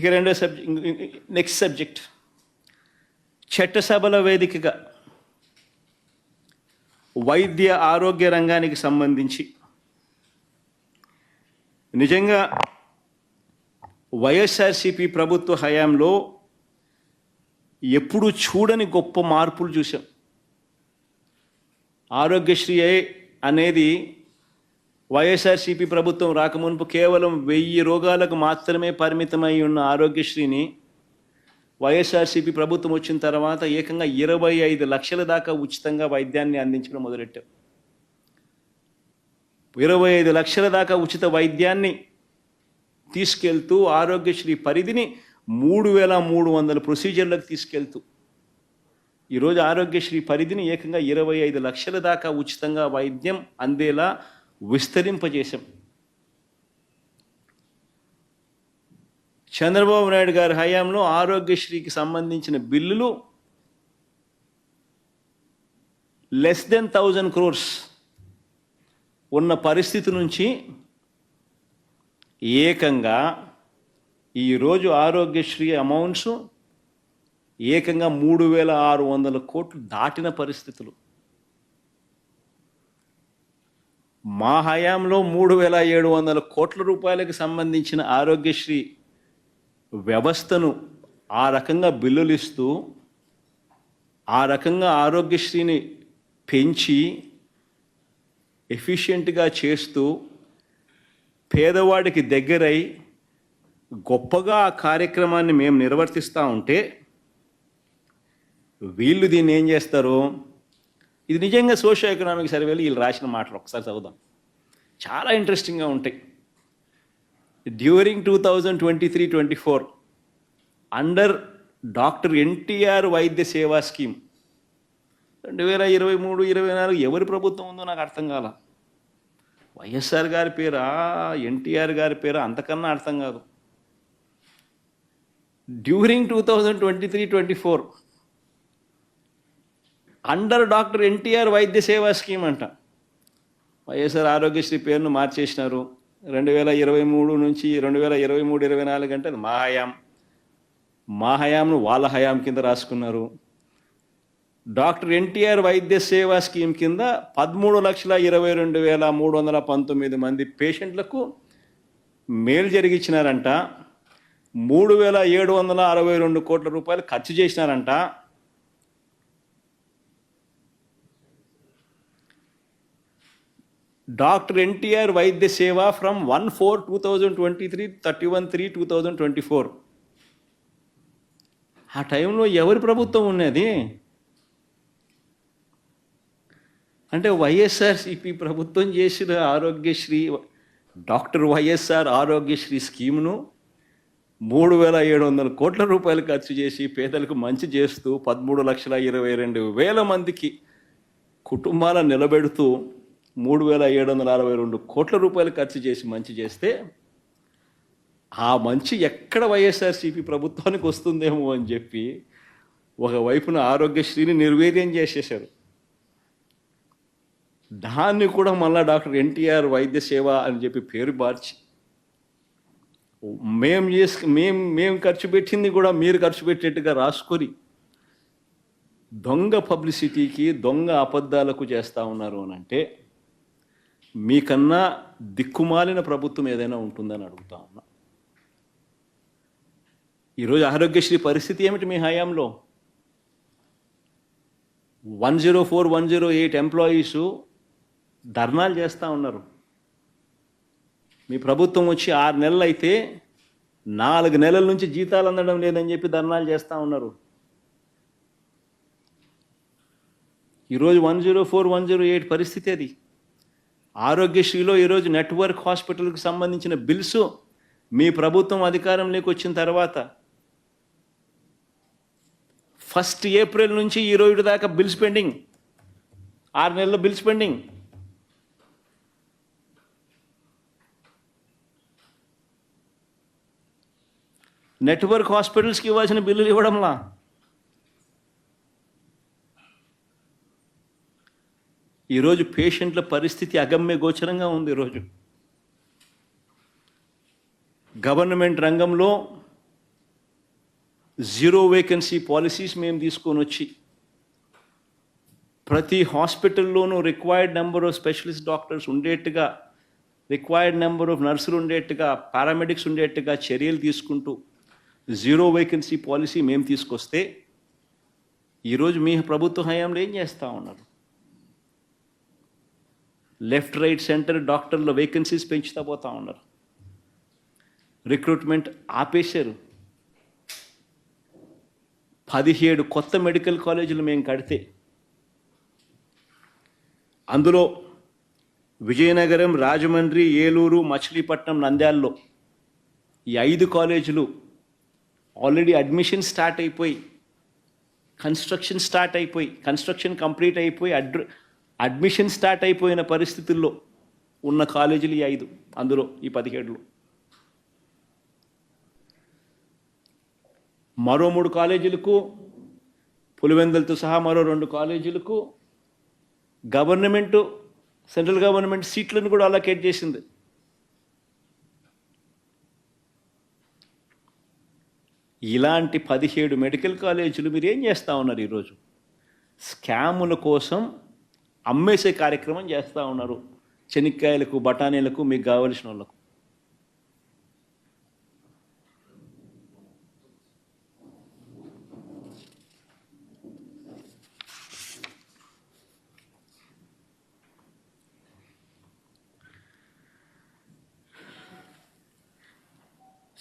ఇక రెండో subject, next subject, చట్టసభల వేదికగా వైద్య ఆరోగ్య రంగానికి సంబంధించి నిజంగా వైఎస్ఆర్సిపి ప్రభుత్వ హయాంలో ఎప్పుడు చూడని గొప్ప మార్పులు చూసాం. ఆరోగ్యశ్రీ అనేది వైఎస్ఆర్సిపి ప్రభుత్వం రాకమునుపు కేవలం 1000 రోగాలకు మాత్రమే పరిమితమై ఉన్న ఆరోగ్యశ్రీని వైఎస్ఆర్సిపి ప్రభుత్వం వచ్చిన తర్వాత ఏకంగా 25 లక్షల దాకా ఉచితంగా వైద్యాన్ని అందించడం మొదలెట్టాం. 25 లక్షల దాకా ఉచిత వైద్యాన్ని తీసుకెళ్తూ ఆరోగ్యశ్రీ పరిధిని 3300 ప్రొసీజర్లకు తీసుకెళ్తూ ఈరోజు ఆరోగ్యశ్రీ పరిధిని ఏకంగా 25 లక్షల దాకా ఉచితంగా వైద్యం అందేలా విస్తరింపజేశాం. చంద్రబాబు నాయుడు గారి హయాంలో ఆరోగ్యశ్రీకి సంబంధించిన బిల్లులు లెస్ దెన్ 1000 crores ఉన్న పరిస్థితి నుంచి ఏకంగా ఈరోజు ఆరోగ్యశ్రీ అమౌంట్స్ ఏకంగా 3600 కోట్లు దాటిన పరిస్థితులు. మా హయాంలో 3700 కోట్ల రూపాయలకు సంబంధించిన ఆరోగ్యశ్రీ వ్యవస్థను ఆ రకంగా బిల్లులు ఇస్తూ ఆ రకంగా ఆరోగ్యశ్రీని పెంచి ఎఫిషియెంట్గా చేస్తూ పేదవాడికి దగ్గరై గొప్పగా ఆ కార్యక్రమాన్ని మేము నిర్వర్తిస్తూ ఉంటే వీళ్ళు దీన్ని ఏం చేస్తారు? ఇది నిజంగా సోషియో ఎకనామిక్ సర్వేలు వీళ్ళు రాసిన మాటలు ఒకసారి చదువుదాం, చాలా ఇంట్రెస్టింగ్గా ఉంటాయి. డ్యూరింగ్ 2023-24 అండర్ డాక్టర్ ఎన్టీఆర్ వైద్య సేవా స్కీమ్ 2023-24 ఎవరి ప్రభుత్వం ఉందో నాకు అర్థం కాల. వైఎస్ఆర్ గారి పేరా ఎన్టీఆర్ గారి పేరా అంతకన్నా అర్థం కాదు. డ్యూరింగ్ 2023-24 అండర్ డాక్టర్ ఎన్టీఆర్ వైద్య సేవా స్కీమ్ అంట. వైఎస్ఆర్ ఆరోగ్యశ్రీ పేరును మార్చేసినారు. 2023 నుంచి 2023-24 అంటే మా హయాంను వాళ్ళ హయాం కింద రాసుకున్నారు. డాక్టర్ ఎన్టీఆర్ వైద్య సేవా స్కీమ్ కింద 13,22,319 మంది పేషెంట్లకు మేలు జరిగించినారంట. 3,762 కోట్ల రూపాయలు ఖర్చు చేసినారంట. డాక్టర్ ఎన్టీఆర్ వైద్య సేవ ఫ్రమ్ 1/4/2023 31/3/2024. ఆ టైంలో ఎవరి ప్రభుత్వం ఉన్నది అంటే వైఎస్ఆర్సిపి ప్రభుత్వం చేసిన ఆరోగ్యశ్రీ డాక్టర్ వైఎస్ఆర్ ఆరోగ్యశ్రీ స్కీమ్ను 3,700 కోట్ల రూపాయలు ఖర్చు చేసి పేదలకు మంచి చేస్తూ 13,22,000 మందికి కుటుంబాలను నిలబెడుతూ 3,762 కోట్ల రూపాయలు ఖర్చు చేసి మంచి చేస్తే ఆ మంచి ఎక్కడ వైఎస్ఆర్సిపి ప్రభుత్వానికి వస్తుందేమో అని చెప్పి ఒకవైపున ఆరోగ్యశ్రీని నిర్వీర్యం చేసేశారు. దాన్ని కూడా మళ్ళా డాక్టర్ ఎన్టీఆర్ వైద్య సేవ అని చెప్పి పేరు మార్చి మేము ఖర్చు పెట్టింది కూడా మీరు ఖర్చు పెట్టేట్టుగా రాసుకొని దొంగ పబ్లిసిటీకి దొంగ అబద్ధాలకు చేస్తూ ఉన్నారు అని అంటే మీకన్నా దిక్కుమాలిన ప్రభుత్వం ఏదైనా ఉంటుందని అడుగుతా ఉన్నా. ఈరోజు ఆరోగ్యశ్రీ పరిస్థితి ఏమిటి మీ హయాంలో? 104, 108 ఎంప్లాయీసు ధర్నాలు చేస్తూ ఉన్నారు. మీ ప్రభుత్వం వచ్చి 6 నెలలు అయితే 4 నెలల నుంచి జీతాలు అందడం లేదని చెప్పి ధర్నాలు చేస్తూ ఉన్నారు. ఈరోజు 104, 108 పరిస్థితి అది. ఆరోగ్యశ్రీలో ఈరోజు నెట్వర్క్ హాస్పిటల్కి సంబంధించిన బిల్స్ మీ ప్రభుత్వం అధికారంలోకి వచ్చిన తర్వాత 1 ఏప్రిల్ నుంచి ఈ రోజు దాకా బిల్స్ పెండింగ్, 6 నెలల బిల్స్ పెండింగ్. నెట్వర్క్ హాస్పిటల్స్కి ఇవ్వాల్సిన బిల్లులు ఇవ్వడంలా. ఈరోజు పేషెంట్ల పరిస్థితి అగమ్య గోచరంగా ఉంది. ఈరోజు గవర్నమెంట్ రంగంలో జీరో వేకెన్సీ పాలసీస్ మేము తీసుకొని వచ్చి ప్రతి హాస్పిటల్లోనూ required number of specialist doctors ఉండేట్టుగా, రిక్వైర్డ్ నెంబర్ ఆఫ్ నర్సులు ఉండేట్టుగా, పారామెడిక్స్ ఉండేట్టుగా చర్యలు తీసుకుంటూ జీరో వేకెన్సీ పాలసీ మేము తీసుకొస్తే ఈరోజు మీ ప్రభుత్వ హయాంలో ఏం చేస్తూ ఉన్నారు? లెఫ్ట్ రైట్ సెంటర్ డాక్టర్ల వేకెన్సీస్ పెంచుతూ పోతూ ఉన్నారు. రిక్రూట్మెంట్ ఆపేశారు. 17 కొత్త మెడికల్ కాలేజీలు మేము కడితే అందులో విజయనగరం, రాజమండ్రి, ఏలూరు, మచిలీపట్నం, నంద్యాలలో ఈ 5 కాలేజీలు ఆల్రెడీ అడ్మిషన్ స్టార్ట్ అయిపోయి, కన్స్ట్రక్షన్ కంప్లీట్ అయిపోయి అడ్మిషన్ స్టార్ట్ అయిపోయిన పరిస్థితుల్లో ఉన్న కాలేజీలు ఈ 5, అందులో ఈ 17లో మరో 3 కాలేజీలకు, పులివెందులతో సహా మరో 2 కాలేజీలకు సెంట్రల్ గవర్నమెంట్ సీట్లను కూడా అలొకేట్ చేసింది. ఇలాంటి 17 మెడికల్ కాలేజీలు మీరు ఏం చేస్తూ ఉన్నారు? ఈరోజు స్కాముల కోసం అమ్మేసే కార్యక్రమం చేస్తూ ఉన్నారు. చెనిక్కాయలకు, బఠానీలకు, మీకు కావలసిన వాళ్ళకు.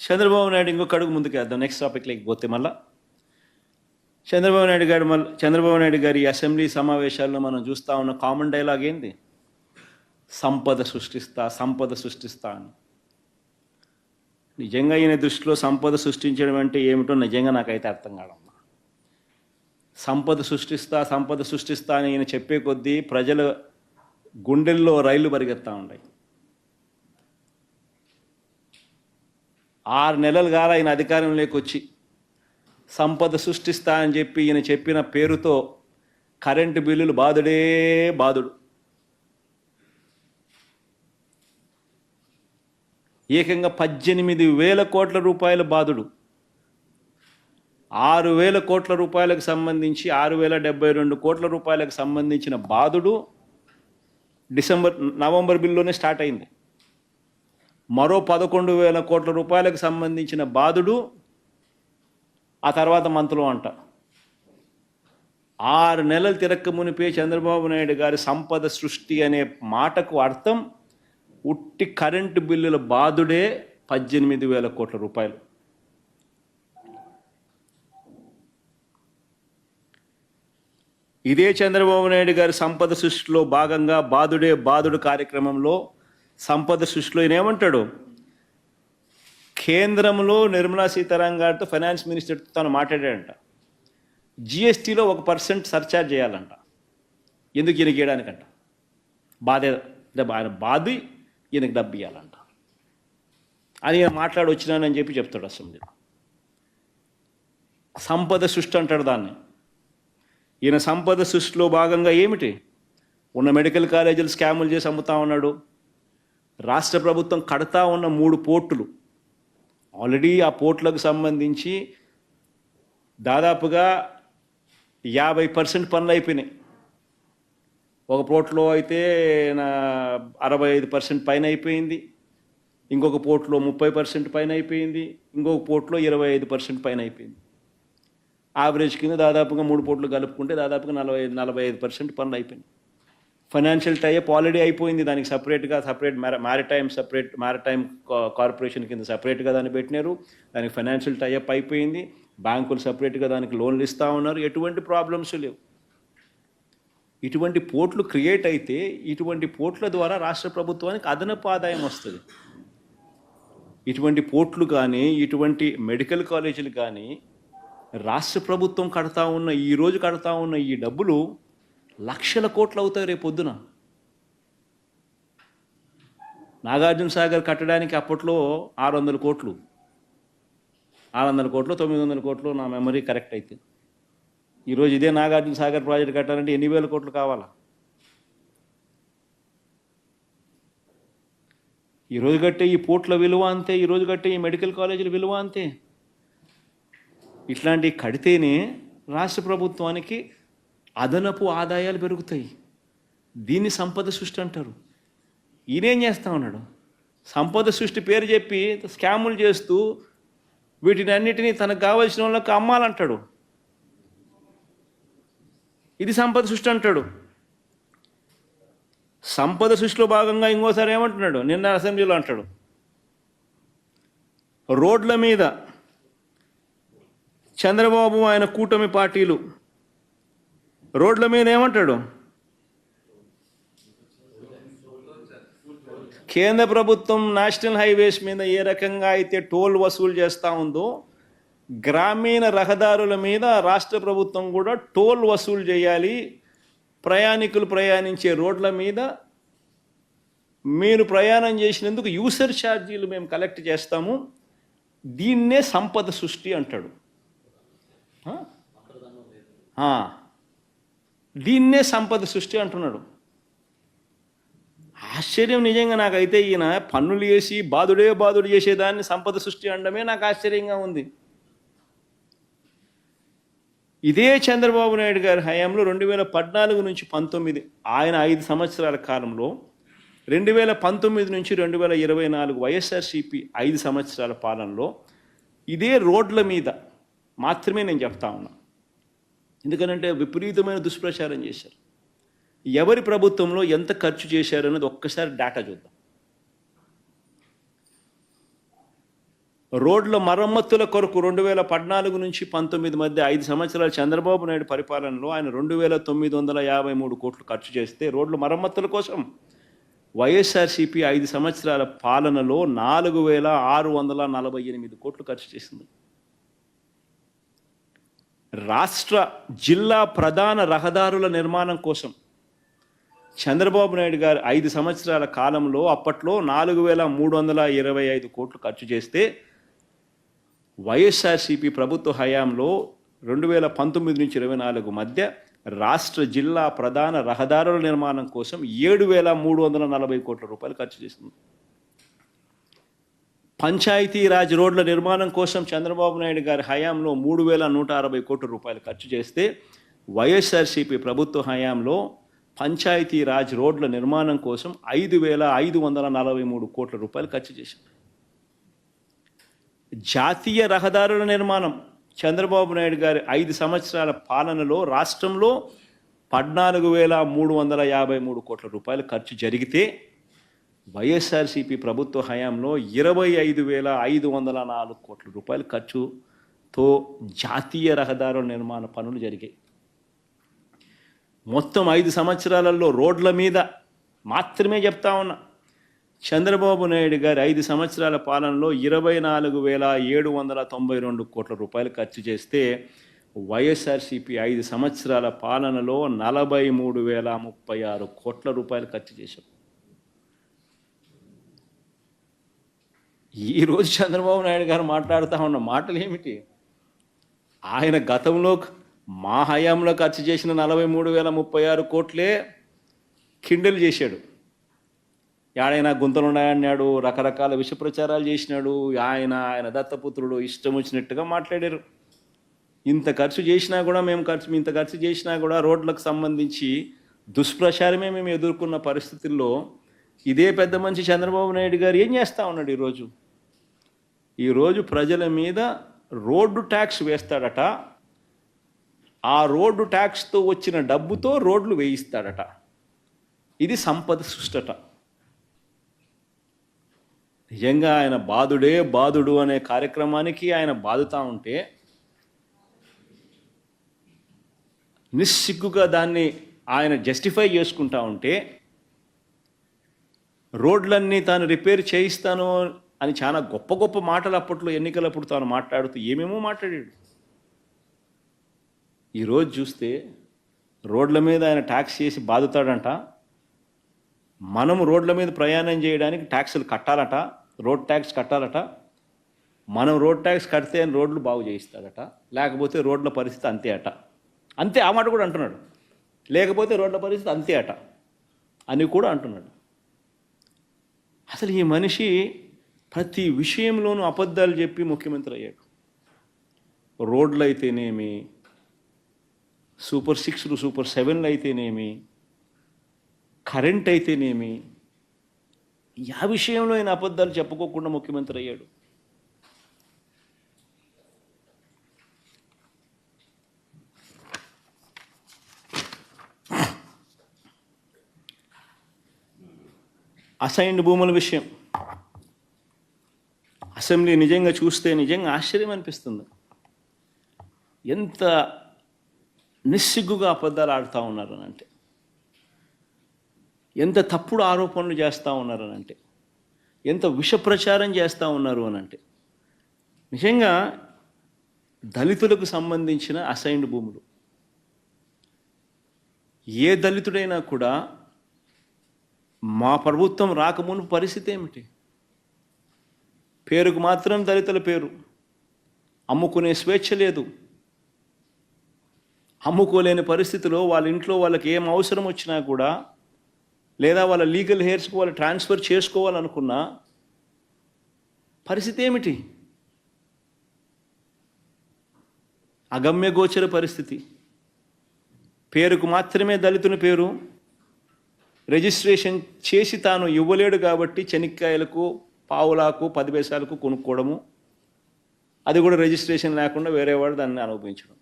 చంద్రబాబు నాయుడు ఇంకొక అడుగు ముందుకు వేద్దాం. నెక్స్ట్ టాపిక్లోకి పోతే మళ్ళా చంద్రబాబు నాయుడు గారి అసెంబ్లీ సమావేశాల్లో మనం చూస్తూ ఉన్న కామన్ డైలాగ్ ఏంది? సంపద సృష్టిస్తా అని. నిజంగా ఈయన దృష్టిలో సంపద సృష్టించడం అంటే ఏమిటో నిజంగా నాకైతే అర్థం కాదమ్మా. సంపద సృష్టిస్తా అని ఈయన చెప్పే కొద్దీ ప్రజల గుండెల్లో రైళ్లు పరిగెత్తా ఉన్నాయి. 6 నెలలు కాల ఆయన అధికారంలోకి వచ్చి సంపద సృష్టిస్తా అని చెప్పి ఈయన చెప్పిన పేరుతో కరెంటు బిల్లులు బాదుడు. ఏకంగా 18,000 కోట్ల రూపాయల బాదుడు. 6,000 కోట్ల రూపాయలకు సంబంధించి 6,072 కోట్ల రూపాయలకు సంబంధించిన బాదుడు నవంబర్ బిల్లులోనే స్టార్ట్ అయింది. మరో 11,000 కోట్ల రూపాయలకు సంబంధించిన బాదుడు ఆ తర్వాత మంత్లో అంట. 6 నెలలు తిరక్క మునిపే చంద్రబాబు నాయుడు గారి సంపద సృష్టి అనే మాటకు అర్థం ఉట్టి కరెంటు బిల్లుల బాదుడే 18,000 కోట్ల రూపాయలు. ఇదే చంద్రబాబు నాయుడు గారి సంపద సృష్టిలో భాగంగా బాదుడు కార్యక్రమంలో సంపద సృష్టిలో ఈయన ఏమంటాడు? కేంద్రంలో నిర్మలా సీతారామన్ గారితో ఫైనాన్స్ మినిస్టర్తో తను మాట్లాడాడంట. జిఎస్టీలో 1% సర్చార్జ్ చేయాలంట. ఎందుకు ఈయనకి ఇవ్వడానికంట. ఆయన బాధి ఈయనకి డబ్బు ఇవ్వాలంట అని ఈయన మాట్లాడి వచ్చినానని చెప్పి చెప్తాడు అసెంబ్లీలో. సంపద సృష్టి అంటాడు దాన్ని. ఈయన సంపద సృష్టిలో భాగంగా ఏమిటి? ఉన్న మెడికల్ కాలేజీలు స్కాములు చేసి అమ్ముతా ఉన్నాడు. రాష్ట్ర ప్రభుత్వం కడతా ఉన్న 3 పోర్టులు ఆల్రెడీ ఆ పోర్టులకు సంబంధించి దాదాపుగా 50% పనులు అయిపోయినాయి. ఒక పోర్టులో అయితే 65% పైన అయిపోయింది, ఇంకొక పోర్టులో 30% పైన అయిపోయింది, ఇంకొక పోర్టులో 25% పైన అయిపోయింది. యావరేజ్ కింద దాదాపుగా 3 పోర్టులు కలుపుకుంటే దాదాపుగా 45% పనులు అయిపోయినాయి. ఫైనాన్షియల్ టైఅప్ ఆల్రెడీ అయిపోయింది. దానికి సపరేట్ మ్యారిటైమ్ కార్పొరేషన్ కింద సపరేట్గా దాన్ని పెట్టినారు. దానికి ఫైనాన్షియల్ టైఅప్ అయిపోయింది. బ్యాంకులు సపరేట్గా దానికి లోన్లు ఇస్తూ ఉన్నారు. ఎటువంటి ప్రాబ్లమ్స్ లేవు. ఇటువంటి పోర్టులు క్రియేట్ అయితే ఇటువంటి పోర్టుల ద్వారా రాష్ట్ర ప్రభుత్వానికి అదనపు ఆదాయం వస్తుంది. ఇటువంటి పోర్టులు కానీ, ఇటువంటి మెడికల్ కాలేజీలు కానీ రాష్ట్ర ప్రభుత్వం ఈరోజు కడతా ఉన్న ఈ డబ్బులు లక్షల కోట్లు అవుతాయి రేపు పొద్దున. నాగార్జున సాగర్ కట్టడానికి అప్పట్లో 600 కోట్లు, 900 కోట్లు నా మెమరీ కరెక్ట్ అయితే. ఈరోజు ఇదే నాగార్జున సాగర్ ప్రాజెక్ట్ కట్టాలంటే ఎన్ని వేల కోట్లు కావాలా? ఈరోజు కట్టే ఈ పోర్ట్ల విలువ అంతే, ఈరోజు కట్టే ఈ మెడికల్ కాలేజీల విలువ అంతే. ఇట్లాంటివి కడితేనే రాష్ట్ర ప్రభుత్వానికి అదనపు ఆదాయాలు పెరుగుతాయి. దీన్ని సంపద సృష్టి అంటారు. ఈయనేం చేస్తా ఉన్నాడు? సంపద సృష్టి పేరు చెప్పి స్కాములు చేస్తూ వీటిని అన్నిటినీ తనకు కావాల్సిన వాళ్ళకి అమ్మాలంటాడు. ఇది సంపద సృష్టి అంటాడు. సంపద సృష్టిలో భాగంగా ఇంకోసారి ఏమంటున్నాడు? నిన్న అసెంబ్లీలో అంటాడు, రోడ్ల మీద చంద్రబాబు ఆయన కూటమి పార్టీలు రోడ్ల మీద ఏమంటాడు? కేంద్ర ప్రభుత్వం నేషనల్ హైవేస్ మీద ఏ రకంగా అయితే టోల్ వసూలు చేస్తూ ఉందో, గ్రామీణ రహదారుల మీద రాష్ట్ర ప్రభుత్వం కూడా టోల్ వసూలు చేయాలి. ప్రయాణికులు ప్రయాణించే రోడ్ల మీద మీరు ప్రయాణం చేసినందుకు యూసర్ ఛార్జీలు మేము కలెక్ట్ చేస్తాము. దీన్నే సంపద సృష్టి అంటాడు. దీన్నే సంపద సృష్టి అంటున్నాడు. ఆశ్చర్యం నిజంగా నాకైతే. ఈయన పన్నులు వేసి బాధుడు చేసేదాన్ని సంపద సృష్టి అనడమే నాకు ఆశ్చర్యంగా ఉంది. ఇదే చంద్రబాబు నాయుడు గారి హయాంలో 2014 నుంచి 19 ఆయన 5 సంవత్సరాల కాలంలో, 2019 నుంచి 2024 వైఎస్ఆర్సీపీ 5 సంవత్సరాల పాలనలో ఇదే రోడ్ల మీద మాత్రమే నేను చెప్తా ఉన్నా. ఎందుకనంటే విపరీతమైన దుష్ప్రచారం చేశారు. ఎవరి ప్రభుత్వంలో ఎంత ఖర్చు చేశారన్నది ఒక్కసారి డేటా చూద్దాం. రోడ్ల మరమ్మతుల కొరకు 2014 నుంచి 19 మధ్య 5 సంవత్సరాల చంద్రబాబు నాయుడు పరిపాలనలో ఆయన 2,953 కోట్లు ఖర్చు చేస్తే, రోడ్ల మరమ్మతుల కోసం వైఎస్ఆర్సీపీ 5 సంవత్సరాల పాలనలో 4,648 కోట్లు ఖర్చు చేసింది. రాష్ట్ర జిల్లా ప్రధాన రహదారుల నిర్మాణం కోసం చంద్రబాబు నాయుడు గారు 5 సంవత్సరాల కాలంలో అప్పట్లో 4,325 కోట్లు ఖర్చు చేస్తే, వైఎస్ఆర్సీపీ ప్రభుత్వ హయాంలో 2019 నుంచి 24 మధ్య రాష్ట్ర జిల్లా ప్రధాన రహదారుల నిర్మాణం కోసం 7,340 కోట్ల రూపాయలు ఖర్చు చేసింది. పంచాయతీరాజ్ రోడ్ల నిర్మాణం కోసం చంద్రబాబు నాయుడు గారి హయాంలో 3,160 కోట్ల రూపాయలు ఖర్చు చేస్తే, వైఎస్ఆర్సీపీ ప్రభుత్వ హయాంలో పంచాయతీరాజ్ రోడ్ల నిర్మాణం కోసం 5,543 కోట్ల రూపాయలు ఖర్చు చేసింది. జాతీయ రహదారుల నిర్మాణం చంద్రబాబు నాయుడు గారి 5 సంవత్సరాల పాలనలో రాష్ట్రంలో 14,353 కోట్ల రూపాయలు ఖర్చు జరిగితే, వైఎస్ఆర్సీపీ ప్రభుత్వ హయాంలో 25,504 కోట్ల రూపాయల ఖర్చుతో జాతీయ రహదారుల నిర్మాణ పనులు జరిగాయి. మొత్తం 5 సంవత్సరాలలో రోడ్ల మీద మాత్రమే చెప్తా ఉన్నా, చంద్రబాబు నాయుడు గారి 5 సంవత్సరాల పాలనలో 24,792 కోట్ల రూపాయలు ఖర్చు చేస్తే, వైఎస్ఆర్సీపీ 5 సంవత్సరాల పాలనలో 43,036 కోట్ల రూపాయలు ఖర్చు చేశాం. ఈరోజు చంద్రబాబు నాయుడు గారు మాట్లాడుతూ ఉన్న మాటలు ఏమిటి? ఆయన గతంలో మా హయాంలో ఖర్చు చేసిన 43,036 కోట్లే కిండల్ చేశాడు. ఏడైనా గుంతలున్నాయన్నాడు, రకరకాల విష ప్రచారాలు చేసినాడు. ఆయన దత్తపుత్రుడు ఇష్టం వచ్చినట్టుగా మాట్లాడారు. ఇంత ఖర్చు చేసినా కూడా ఇంత ఖర్చు చేసినా కూడా రోడ్లకు సంబంధించి దుష్ప్రచారమే మేము ఎదుర్కొన్న పరిస్థితుల్లో ఇదే పెద్ద మనిషి చంద్రబాబు నాయుడు గారు ఏం చేస్తూ ఉన్నాడు? ఈరోజు ప్రజల మీద రోడ్డు ట్యాక్స్ వేస్తాడట. ఆ రోడ్డు ట్యాక్స్తో వచ్చిన డబ్బుతో రోడ్లు వేయిస్తాడట. ఇది సంపద సృష్టట. నిజంగా ఆయన బాధుడు అనే కార్యక్రమానికి ఆయన బాదుతూ ఉంటే, నిస్సిగ్గుగా దాన్ని ఆయన జస్టిఫై చేసుకుంటా ఉంటే, రోడ్లన్నీ తాను రిపేర్ చేయిస్తాను అని చాలా గొప్ప మాటలు అప్పట్లో ఎన్నికలప్పుడు తాను మాట్లాడుతూ ఏమేమో మాట్లాడాడు. ఈరోజు చూస్తే రోడ్ల మీద ఆయన ట్యాక్స్ చేసి బాదుతాడంట. మనము రోడ్ల మీద ప్రయాణం చేయడానికి ట్యాక్సులు కట్టాలట, రోడ్ ట్యాక్స్ కట్టాలట. మనం రోడ్ ట్యాక్స్ కడితే ఆయన రోడ్లు బాగు చేయిస్తాడట, లేకపోతే రోడ్ల పరిస్థితి అంతే అట. అంతే, ఆ మాట కూడా అంటున్నాడు. లేకపోతే రోడ్ల పరిస్థితి అంతే అట అని కూడా అంటున్నాడు. అసలు ఈ మనిషి ప్రతి విషయంలోనూ అబద్ధాలు చెప్పి ముఖ్యమంత్రి అయ్యాడు. రోడ్లు అయితేనేమి, సూపర్ 6లు సూపర్ 7లు అయితేనేమి, కరెంట్ అయితేనేమి, ఆ విషయంలో ఆయన అబద్ధాలు చెప్పుకోకుండా ముఖ్యమంత్రి అయ్యాడు. అసైన్డ్ భూముల విషయం అసెంబ్లీ నిజంగా చూస్తే నిజంగా ఆశ్చర్యం అనిపిస్తుంది. ఎంత నిస్సిగ్గుగా అబద్ధాలు ఆడుతూ ఉన్నారనంటే, ఎంత తప్పుడు ఆరోపణలు చేస్తూ ఉన్నారనంటే, ఎంత విష ప్రచారం చేస్తూ ఉన్నారు అనంటే, నిజంగా దళితులకు సంబంధించిన అసైన్డ్ భూములు ఏ దళితుడైనా కూడా మా ప్రభుత్వం రాకముందు పరిస్థితి ఏమిటి? పేరుకు మాత్రం దళితుల పేరు, అమ్ముకునే స్వేచ్ఛ లేదు. అమ్ముకోలేని పరిస్థితిలో వాళ్ళ ఇంట్లో వాళ్ళకి ఏం అవసరం వచ్చినా కూడా, లేదా వాళ్ళ లీగల్ హెయిర్స్కి వాళ్ళు ట్రాన్స్ఫర్ చేసుకోవాలనుకున్నా పరిస్థితి ఏమిటి? అగమ్యగోచర పరిస్థితి. పేరుకు మాత్రమే దళితుని పేరు, రిజిస్ట్రేషన్ చేసి తాను ఇవ్వలేడు కాబట్టి చెనిక్కాయలకు, పావులాకు, 10 పైసలకు కొనుక్కోవడము, అది కూడా రిజిస్ట్రేషన్ లేకుండా వేరే వాడు దాన్ని అనుభవించడం.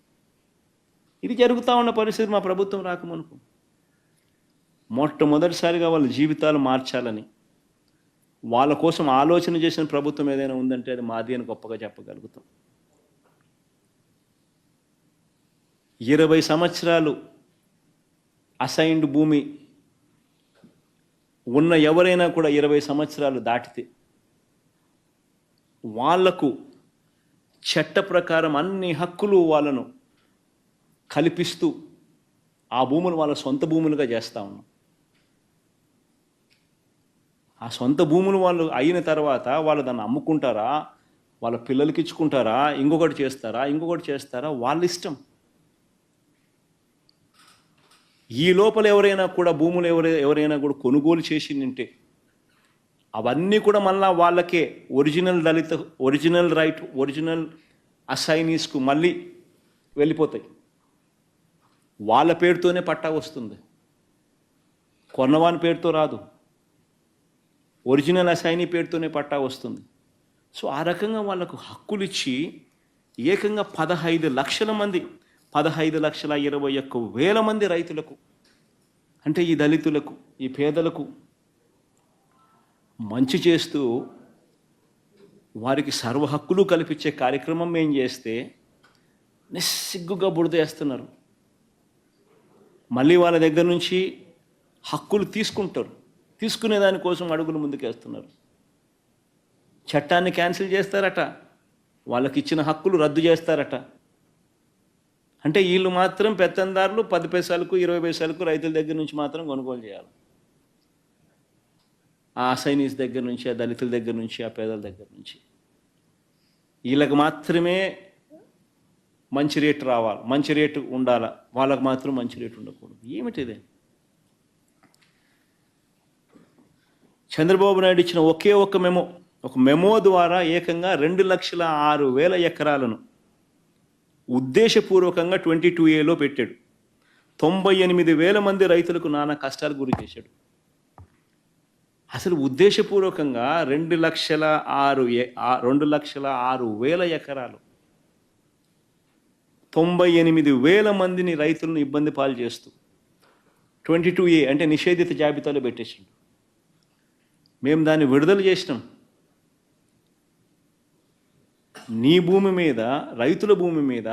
ఇది జరుగుతూ ఉన్న పరిస్థితి మా ప్రభుత్వం రాకమునుపు. మొట్టమొదటిసారిగా వాళ్ళ జీవితాలు మార్చాలని, వాళ్ళ కోసం ఆలోచన చేసిన ప్రభుత్వం ఏదైనా ఉందంటే అది మాది అని గొప్పగా చెప్పగలుగుతాం. 20 సంవత్సరాలు అసైన్డ్ భూమి ఉన్న ఎవరైనా కూడా 20 సంవత్సరాలు దాటితే వాళ్లకు చట్ట ప్రకారం అన్ని హక్కులు వాళ్ళను కల్పిస్తూ ఆ భూములు వాళ్ళ సొంత భూములుగా చేస్తూ ఉన్నాం. ఆ సొంత భూములు వాళ్ళు అయిన తర్వాత వాళ్ళు దాన్ని అమ్ముకుంటారా, వాళ్ళ పిల్లలకి ఇచ్చుకుంటారా, ఇంకొకటి చేస్తారా, వాళ్ళ ఇష్టం. ఈ లోపల ఎవరైనా కూడా భూములు ఎవరైనా కూడా కొనుగోలు చేసి నింటే అవన్నీ కూడా మళ్ళా వాళ్ళకే ఒరిజినల్ రైట్, ఒరిజినల్ అసైనీస్కు మళ్ళీ వెళ్ళిపోతాయి. వాళ్ళ పేరుతోనే పట్టా వస్తుంది, కొన్నవాని పేరుతో రాదు. ఒరిజినల్ అసైనీ పేరుతోనే పట్టా వస్తుంది. సో ఆ రకంగా వాళ్ళకు హక్కులు ఇచ్చి ఏకంగా 15 లక్షల మంది, 15,21,000 మంది రైతులకు, అంటే ఈ దళితులకు, ఈ పేదలకు మంచి చేస్తూ వారికి సర్వ హక్కులు కల్పించే కార్యక్రమం మేము చేస్తే నిస్సిగ్గుగా బురదేస్తున్నారు. మళ్ళీ వాళ్ళ దగ్గర నుంచి హక్కులు తీసుకుంటారు, తీసుకునే దానికోసం అడుగులు ముందుకేస్తున్నారు. చట్టాన్ని క్యాన్సిల్ చేస్తారట, వాళ్ళకి ఇచ్చిన హక్కులు రద్దు చేస్తారట. అంటే వీళ్ళు మాత్రం పెత్తందారులు 10 పైసలకు 20 పైసలకు రైతుల దగ్గర నుంచి మాత్రం కొనుగోలు చేయాలి. ఆ అసైనీస్ దగ్గర నుంచి, ఆ దళితుల దగ్గర నుంచి, ఆ పేదల దగ్గర నుంచి వీళ్ళకి మాత్రమే మంచి రేటు రావాలి, మంచి రేటు ఉండాలా, వాళ్ళకు మాత్రం మంచి రేటు ఉండకూడదు. ఏమిటిదే? చంద్రబాబు నాయుడు ఇచ్చిన ఒకే ఒక మెమో ద్వారా ఏకంగా 2,06,000 ఎకరాలను ఉద్దేశపూర్వకంగా 22A పెట్టాడు. 98,000 మంది రైతులకు నానా కష్టాలు గురి చేశాడు. అసలు ఉద్దేశపూర్వకంగా 2,06,000 ఎకరాలు, 98,000 మందిని రైతులను ఇబ్బంది పాలు చేస్తూ 22A అంటే నిషేధిత జాబితాలో పెట్టేసిండు. మేము దాన్ని విడుదల చేసినాం. నీ భూమి మీద, రైతుల భూమి మీద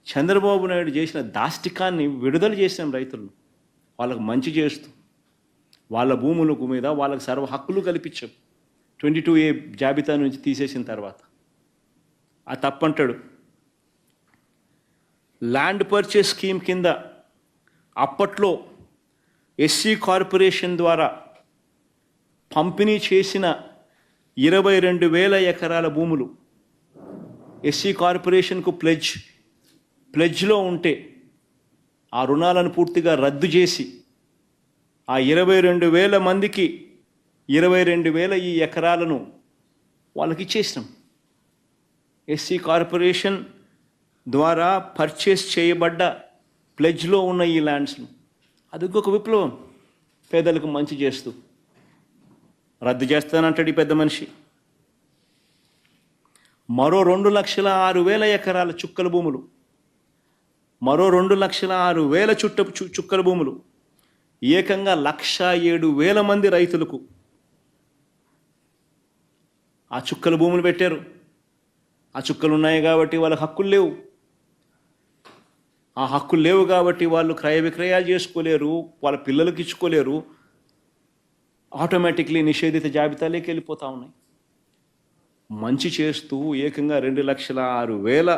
చంద్రబాబు నాయుడు చేసిన దాష్టికాన్ని విడుదల చేసినాం. రైతులను వాళ్ళకు మంచి చేస్తూ వాళ్ళ భూములకు మీద వాళ్ళకు సర్వ హక్కులు కల్పించాం 22A జాబితా నుంచి తీసేసిన తర్వాత. ఆ తప్పంటాడు. ల్యాండ్ పర్చేస్ స్కీమ్ కింద అప్పట్లో ఎస్సీ కార్పొరేషన్ ద్వారా పంపిణీ చేసిన 22,000 ఎకరాల భూములు ఎస్సీ కార్పొరేషన్కు ప్లెడ్జ్లో ఉంటే ఆ రుణాలను పూర్తిగా రద్దు చేసి ఆ 22,000 మందికి 22,000 ఈ ఎకరాలను వాళ్ళకి ఇచ్చేసినాం. ఎస్సీ కార్పొరేషన్ ద్వారా పర్చేస్ చేయబడ్డ ప్లెడ్జ్లో ఉన్న ఈ ల్యాండ్స్ను అది ఇంకొక విప్లవం. పేదలకు మంచి చేస్తూ రద్దు చేస్తానంటాడు ఈ పెద్ద మనిషి. మరో 2,06,000 ఎకరాల చుక్కల భూములు, మరో 2,06,000 చుక్కల భూములు, ఏకంగా 1,07,000 మంది రైతులకు ఆ చుక్కల భూములు పెట్టారు. ఆ చుక్కలు ఉన్నాయి కాబట్టి వాళ్ళకి హక్కులు లేవు. ఆ హక్కులు లేవు కాబట్టి వాళ్ళు క్రయ విక్రయాలు చేసుకోలేరు, వాళ్ళ పిల్లలకి ఇచ్చుకోలేరు. ఆటోమేటిక్లీ నిషేధిత జాబితాలోకి వెళ్ళిపోతూ ఉన్నాయి. మంచి చేస్తూ ఏకంగా 2,06,000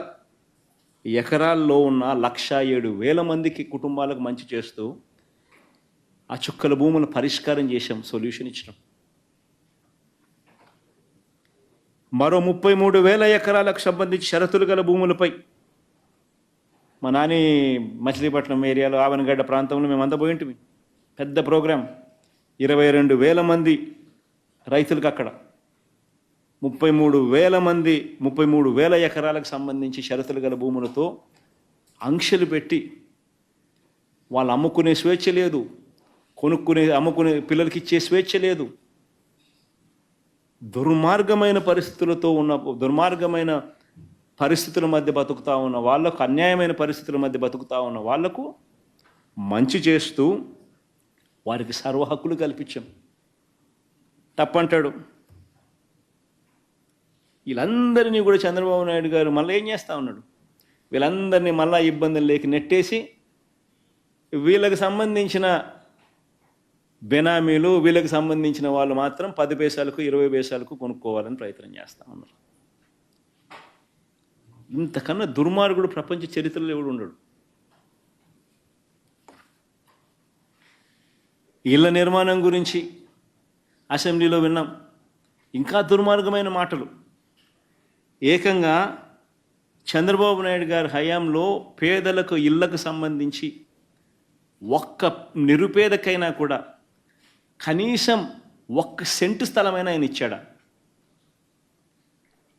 ఎకరాల్లో ఉన్న 1,07,000 మందికి కుటుంబాలకు మంచి చేస్తూ ఆ చుక్కల భూములను పరిష్కారం చేశాం, సొల్యూషన్ ఇచ్చినాం. మరో 33,000 ఎకరాలకు సంబంధించి షరతులు గల భూములపై మా నాని మచిలీపట్నం ఏరియాలో ఆవనగడ్డ ప్రాంతంలో మేమంతా పోయింటిమి. పెద్ద ప్రోగ్రాం, 22,000 మంది రైతులకు అక్కడ 33,000 ఎకరాలకు సంబంధించి షరతులు గల భూములతో ఆంక్షలు పెట్టి వాళ్ళు అమ్ముకునే స్వేచ్ఛ లేదు, అమ్ముకునే పిల్లలకి ఇచ్చే స్వేచ్ఛ లేదు. దుర్మార్గమైన పరిస్థితుల మధ్య బతుకుతా ఉన్న వాళ్లకు, అన్యాయమైన పరిస్థితుల మధ్య బతుకుతా ఉన్న వాళ్లకు మంచి చేస్తూ వారికి సర్వ హక్కులు కల్పించాం. తప్పంటాడు. వీళ్ళందరినీ కూడా చంద్రబాబు నాయుడు గారు మళ్ళీ ఏం చేస్తూ ఉన్నాడు, వీళ్ళందరినీ మళ్ళా ఇబ్బందులు లేక నెట్టేసి వీళ్ళకి సంబంధించిన బెనామీలు, వీళ్ళకి సంబంధించిన వాళ్ళు మాత్రం 10 పైసలకు 20 పైసలకు కొనుక్కోవాలని ప్రయత్నం చేస్తూ ఉన్నారు. ఇంతకన్నా దుర్మార్గుడు ప్రపంచ చరిత్రలో ఎవడు ఉండడు. ఇళ్ల నిర్మాణం గురించి అసెంబ్లీలో విన్నాం. ఇంకా దుర్మార్గమైన మాటలు. ఏకంగా చంద్రబాబు నాయుడు గారి హయాంలో పేదలకు ఇళ్లకు సంబంధించి ఒక్క నిరుపేదకైనా కూడా కనీసం 1 సెంటు స్థలమైనా ఆయన ఇచ్చాడా?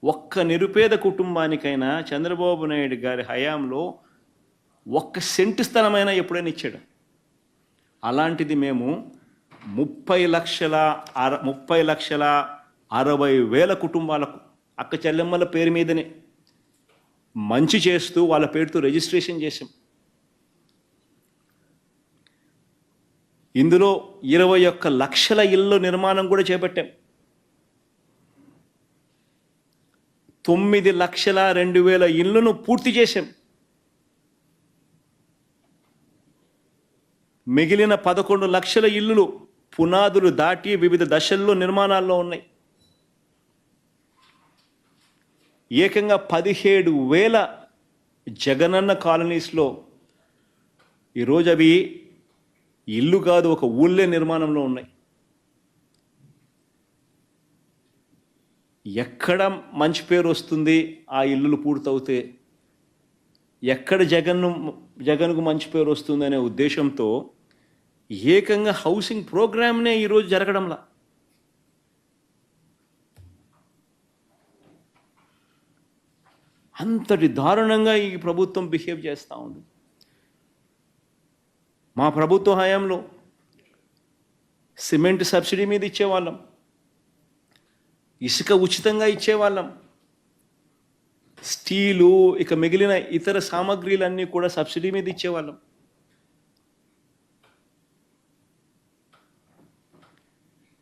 ఒక్క నిరుపేద కుటుంబానికైనా చంద్రబాబు నాయుడు గారి హయాంలో 1 సెంటు స్థలమైనా ఎప్పుడైనా ఇచ్చాడు? అలాంటిది మేము 30,60,000 కుటుంబాలకు అక్క చెల్లెమ్మల పేరు మీదనే మంచి చేస్తూ వాళ్ళ పేరుతో రిజిస్ట్రేషన్ చేశాం. ఇందులో 21 లక్షల ఇళ్ళ నిర్మాణం కూడా చేపట్టాం. 9,02,000 ఇళ్లను పూర్తి చేశాం. మిగిలిన 11 లక్షల ఇళ్ళు పునాదులు దాటి వివిధ దశల్లో నిర్మాణాల్లో ఉన్నాయి. ఏకంగా 17,000 జగనన్న కాలనీస్లో ఈరోజు అవి ఇల్లు కాదు, ఒక ఊళ్ళే నిర్మాణంలో ఉన్నాయి. ఎక్కడ మంచి పేరు వస్తుంది ఆ ఇల్లులు పూర్తవుతే, ఎక్కడ జగన్కు మంచి పేరు వస్తుంది అనే ఉద్దేశంతో ఏకంగా హౌసింగ్ ప్రోగ్రామ్నే ఈరోజు జరగడంలా. అంతటి దారుణంగా ఈ ప్రభుత్వం బిహేవ్ చేస్తూ ఉంది. మా ప్రభుత్వ హయాంలో సిమెంట్ సబ్సిడీ మీద ఇచ్చేవాళ్ళం, ఇసుక ఉచితంగా ఇచ్చేవాళ్ళం, స్టీలు ఇక మిగిలిన ఇతర సామాగ్రిలన్నీ కూడా సబ్సిడీ మీద ఇచ్చేవాళ్ళం.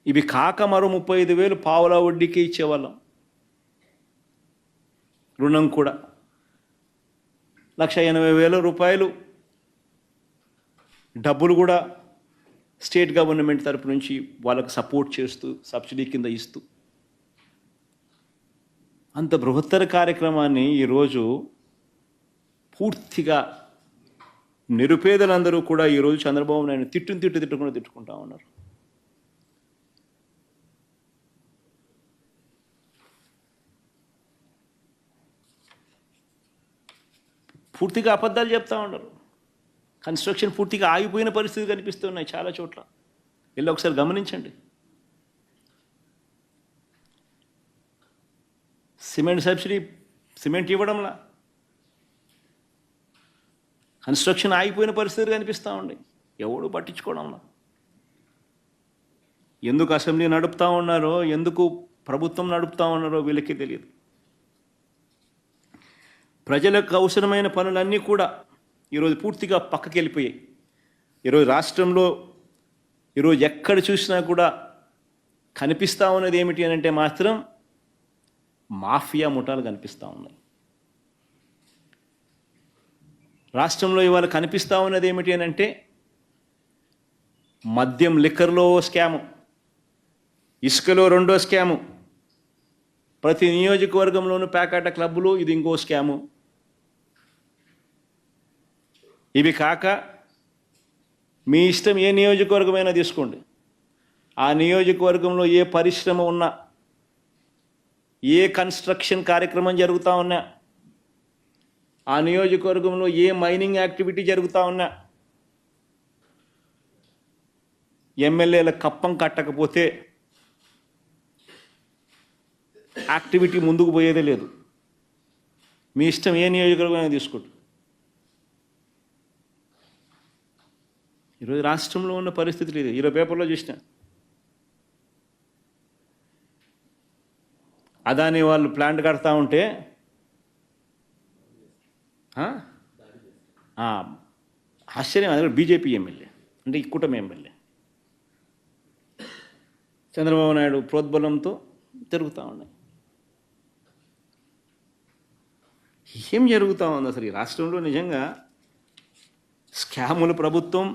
ఇవి కాక మరో 35,000 పావలా వడ్డీకి ఇచ్చేవాళ్ళం. రుణం కూడా 1,80,000 రూపాయలు డబ్బులు కూడా స్టేట్ గవర్నమెంట్ తరపు నుంచి వాళ్ళకు సపోర్ట్ చేస్తూ సబ్సిడీ కింద ఇస్తూ అంత బృహత్తర కార్యక్రమాన్ని ఈరోజు పూర్తిగా నిరుపేదలందరూ కూడా ఈరోజు చంద్రబాబు నాయుడు తిట్టుకుంటూ ఉన్నారు. పూర్తిగా అబద్ధాలు చెప్తూ ఉన్నారు. కన్స్ట్రక్షన్ పూర్తిగా ఆగిపోయిన పరిస్థితి కనిపిస్తున్నాయి చాలా చోట్ల. వెళ్ళి ఒకసారి గమనించండి. సిమెంట్ సబ్సిడీ సిమెంట్ ఇవ్వడంలా, కన్స్ట్రక్షన్ ఆగిపోయిన పరిస్థితులు కనిపిస్తూ ఉండే, ఎవడు పట్టించుకోవడంలా. ఎందుకు అసెంబ్లీ నడుపుతూ ఉన్నారో, ఎందుకు ప్రభుత్వం నడుపుతూ ఉన్నారో వీళ్ళకి తెలియదు. ప్రజలకు అవసరమైన పనులన్నీ కూడా ఈరోజు పూర్తిగా పక్కకి వెళ్ళిపోయాయి. ఈరోజు రాష్ట్రంలో ఈరోజు ఎక్కడ చూసినా కూడా కనిపిస్తూ ఉన్నది ఏమిటి అని అంటే మాత్రం మాఫియా ముఠాలు కనిపిస్తూ ఉన్నాయి. రాష్ట్రంలో ఇవాళ కనిపిస్తూ ఉన్నది ఏమిటి అని అంటే మద్యం లిక్కర్లో స్కాము, ఇసుకలో రెండో స్కాము, ప్రతి నియోజకవర్గంలోనూ ప్యాకాట క్లబ్బులు, ఇది ఇంకో స్కాము. ఇవి కాక మీ ఇష్టం ఏ నియోజకవర్గమైనా తీసుకోండి, ఆ నియోజకవర్గంలో ఏ పరిశ్రమ ఉన్నా, ఏ కన్స్ట్రక్షన్ కార్యక్రమం జరుగుతూ ఉన్నా, ఆ నియోజకవర్గంలో ఏ మైనింగ్ యాక్టివిటీ జరుగుతూ ఉన్నా, ఎమ్మెల్యేల కప్పం కట్టకపోతే యాక్టివిటీ ముందుకు పోయేదే లేదు. మీ ఇష్టం ఏ నియోజకవర్గమైనా తీసుకోండి. ఈరోజు రాష్ట్రంలో ఉన్న పరిస్థితులు ఇది. ఈరోజు పేపర్లో చూసిన అదాని వాళ్ళు ప్లాంట్ కడతా ఉంటే ఆశ్చర్యం, అది కూడా బీజేపీ ఎమ్మెల్యే, అంటే ఈ కూటమి ఎమ్మెల్యే చంద్రబాబు నాయుడు ప్రోద్బలంతో తిరుగుతూ ఉన్నాయి. ఏం జరుగుతూ ఉంది అసలు ఈ రాష్ట్రంలో? నిజంగా స్కాముల ప్రభుత్వం,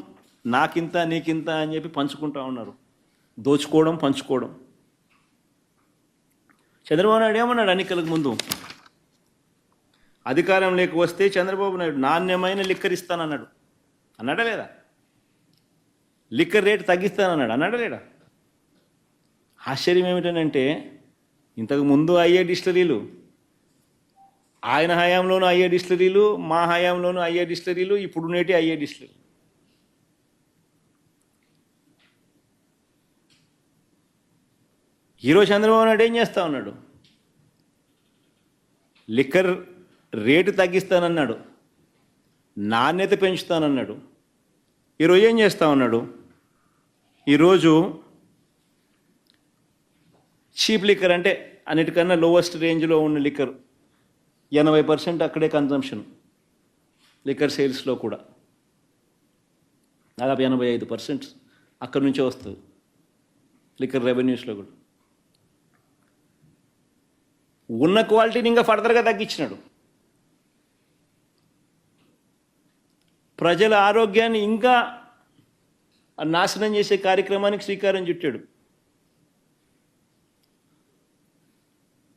నాకింత నీకింత అని చెప్పి పంచుకుంటూ ఉన్నారు, దోచుకోవడం, పంచుకోవడం. చంద్రబాబు నాయుడు ఏమన్నాడు ఎన్నికలకు ముందు? అధికారం లేక వస్తే చంద్రబాబు నాయుడు నాణ్యమైన లిక్కర్ ఇస్తానన్నాడు, అన్నాడా లేదా? లిక్కర్ రేటు తగ్గిస్తానన్నాడు, అన్నాడా లేదా? ఆశ్చర్యం ఏమిటనంటే ఇంతకు ముందు అయ్యే డిస్టిలరీలు, ఆయన హయాంలోనూ అయ్యే డిస్టిలరీలు, మా హయాంలోనూ అయ్యే డిస్టిలరీలు, ఇప్పుడు నేటి అయ్యే డిస్టిలరీలు. ఈరోజు చంద్రబాబు నాయుడు ఏం చేస్తా ఉన్నాడు? లిక్కర్ రేటు తగ్గిస్తానన్నాడు, నాణ్యత పెంచుతానన్నాడు. ఈరోజు ఏం చేస్తా ఉన్నాడు? ఈరోజు చీప్ లిక్కర్, అంటే అన్నిటికన్నా లోవెస్ట్ రేంజ్లో ఉన్న లిక్కర్ 80% అక్కడే కన్జంప్షన్, లిక్కర్ సేల్స్లో కూడా దాదాపు 85% అక్కడి నుంచే వస్తుంది లిక్కర్ రెవెన్యూస్లో కూడా. ఉన్న క్వాలిటీని ఇంకా ఫర్దర్గా తగ్గించినాడు. ప్రజల ఆరోగ్యాన్ని ఇంకా నాశనం చేసే కార్యక్రమానికి శ్రీకారం చుట్టాడు.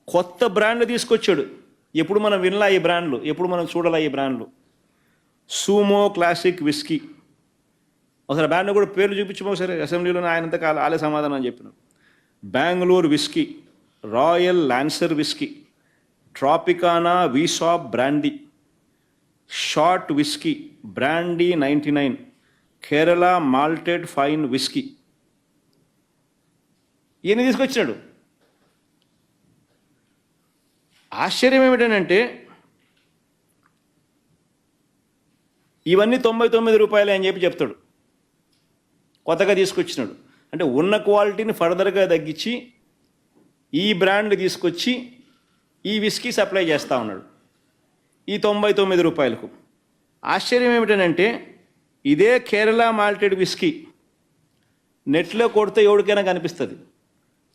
కొత్త బ్రాండ్లు తీసుకొచ్చాడు. ఎప్పుడు మనం వినలా ఈ బ్రాండ్లు, ఎప్పుడు మనం చూడాలా ఈ బ్రాండ్లు. సూమో క్లాసిక్ విస్కీ, ఒకసారి బ్రాండ్ కూడా పేర్లు చూపించమో ఒకసారి. అసెంబ్లీలో ఆయనంత ఆలే సమాధానం అని చెప్పినాడు. Bengaluru whisky, Royal Lancer whisky, Tropicana VSOP brandy, short whisky brandy 99, Kerala malted fine whisky, ఈయన తీసుకొచ్చినాడు. ఆశ్చర్యం ఏమిటనంటే ఇవన్నీ 99 రూపాయలే అని చెప్పి చెప్తాడు. కొత్తగా తీసుకొచ్చినాడు అంటే ఉన్న క్వాలిటీని ఫర్దర్గా తగ్గించి ఈ బ్రాండ్ తీసుకొచ్చి ఈ విస్కీ సప్లై చేస్తూ ఉన్నాడు ఈ 99 రూపాయలకు. ఆశ్చర్యం ఏమిటనంటే ఇదే కేరళ మాల్టెడ్ విస్కీ నెట్లో కొడితే ఎవరికైనా కనిపిస్తుంది,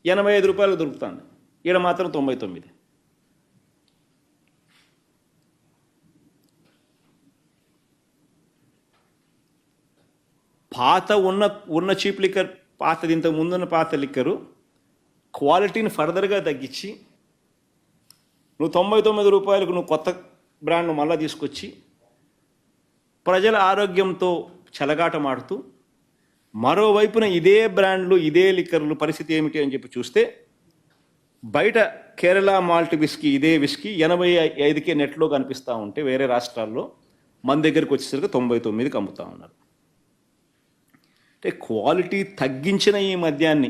85 రూపాయలకు దొరుకుతుంది. ఈడ మాత్రం 99. పాత ఉన్న చీప్ లిక్కర్, పాతది ఇంతకు ముందున్న పాత లిక్కరు క్వాలిటీని ఫర్దర్గా తగ్గించి నువ్వు 99 రూపాయలకు నువ్వు కొత్త బ్రాండ్ను మళ్ళా తీసుకొచ్చి ప్రజల ఆరోగ్యంతో చెలగాటమాడుతూ, మరోవైపున ఇదే బ్రాండ్లు ఇదే లిక్కర్లు పరిస్థితి ఏమిటి అని చెప్పి చూస్తే బయట కేరళ మాల్ట్ విస్కీ, ఇదే విస్కీ 85కే నెట్లో కనిపిస్తూ ఉంటే వేరే రాష్ట్రాల్లో మన దగ్గరికి వచ్చేసరికి 99కి అమ్ముతూ ఉన్నారు. అంటే క్వాలిటీ తగ్గించిన ఈ మద్యాన్ని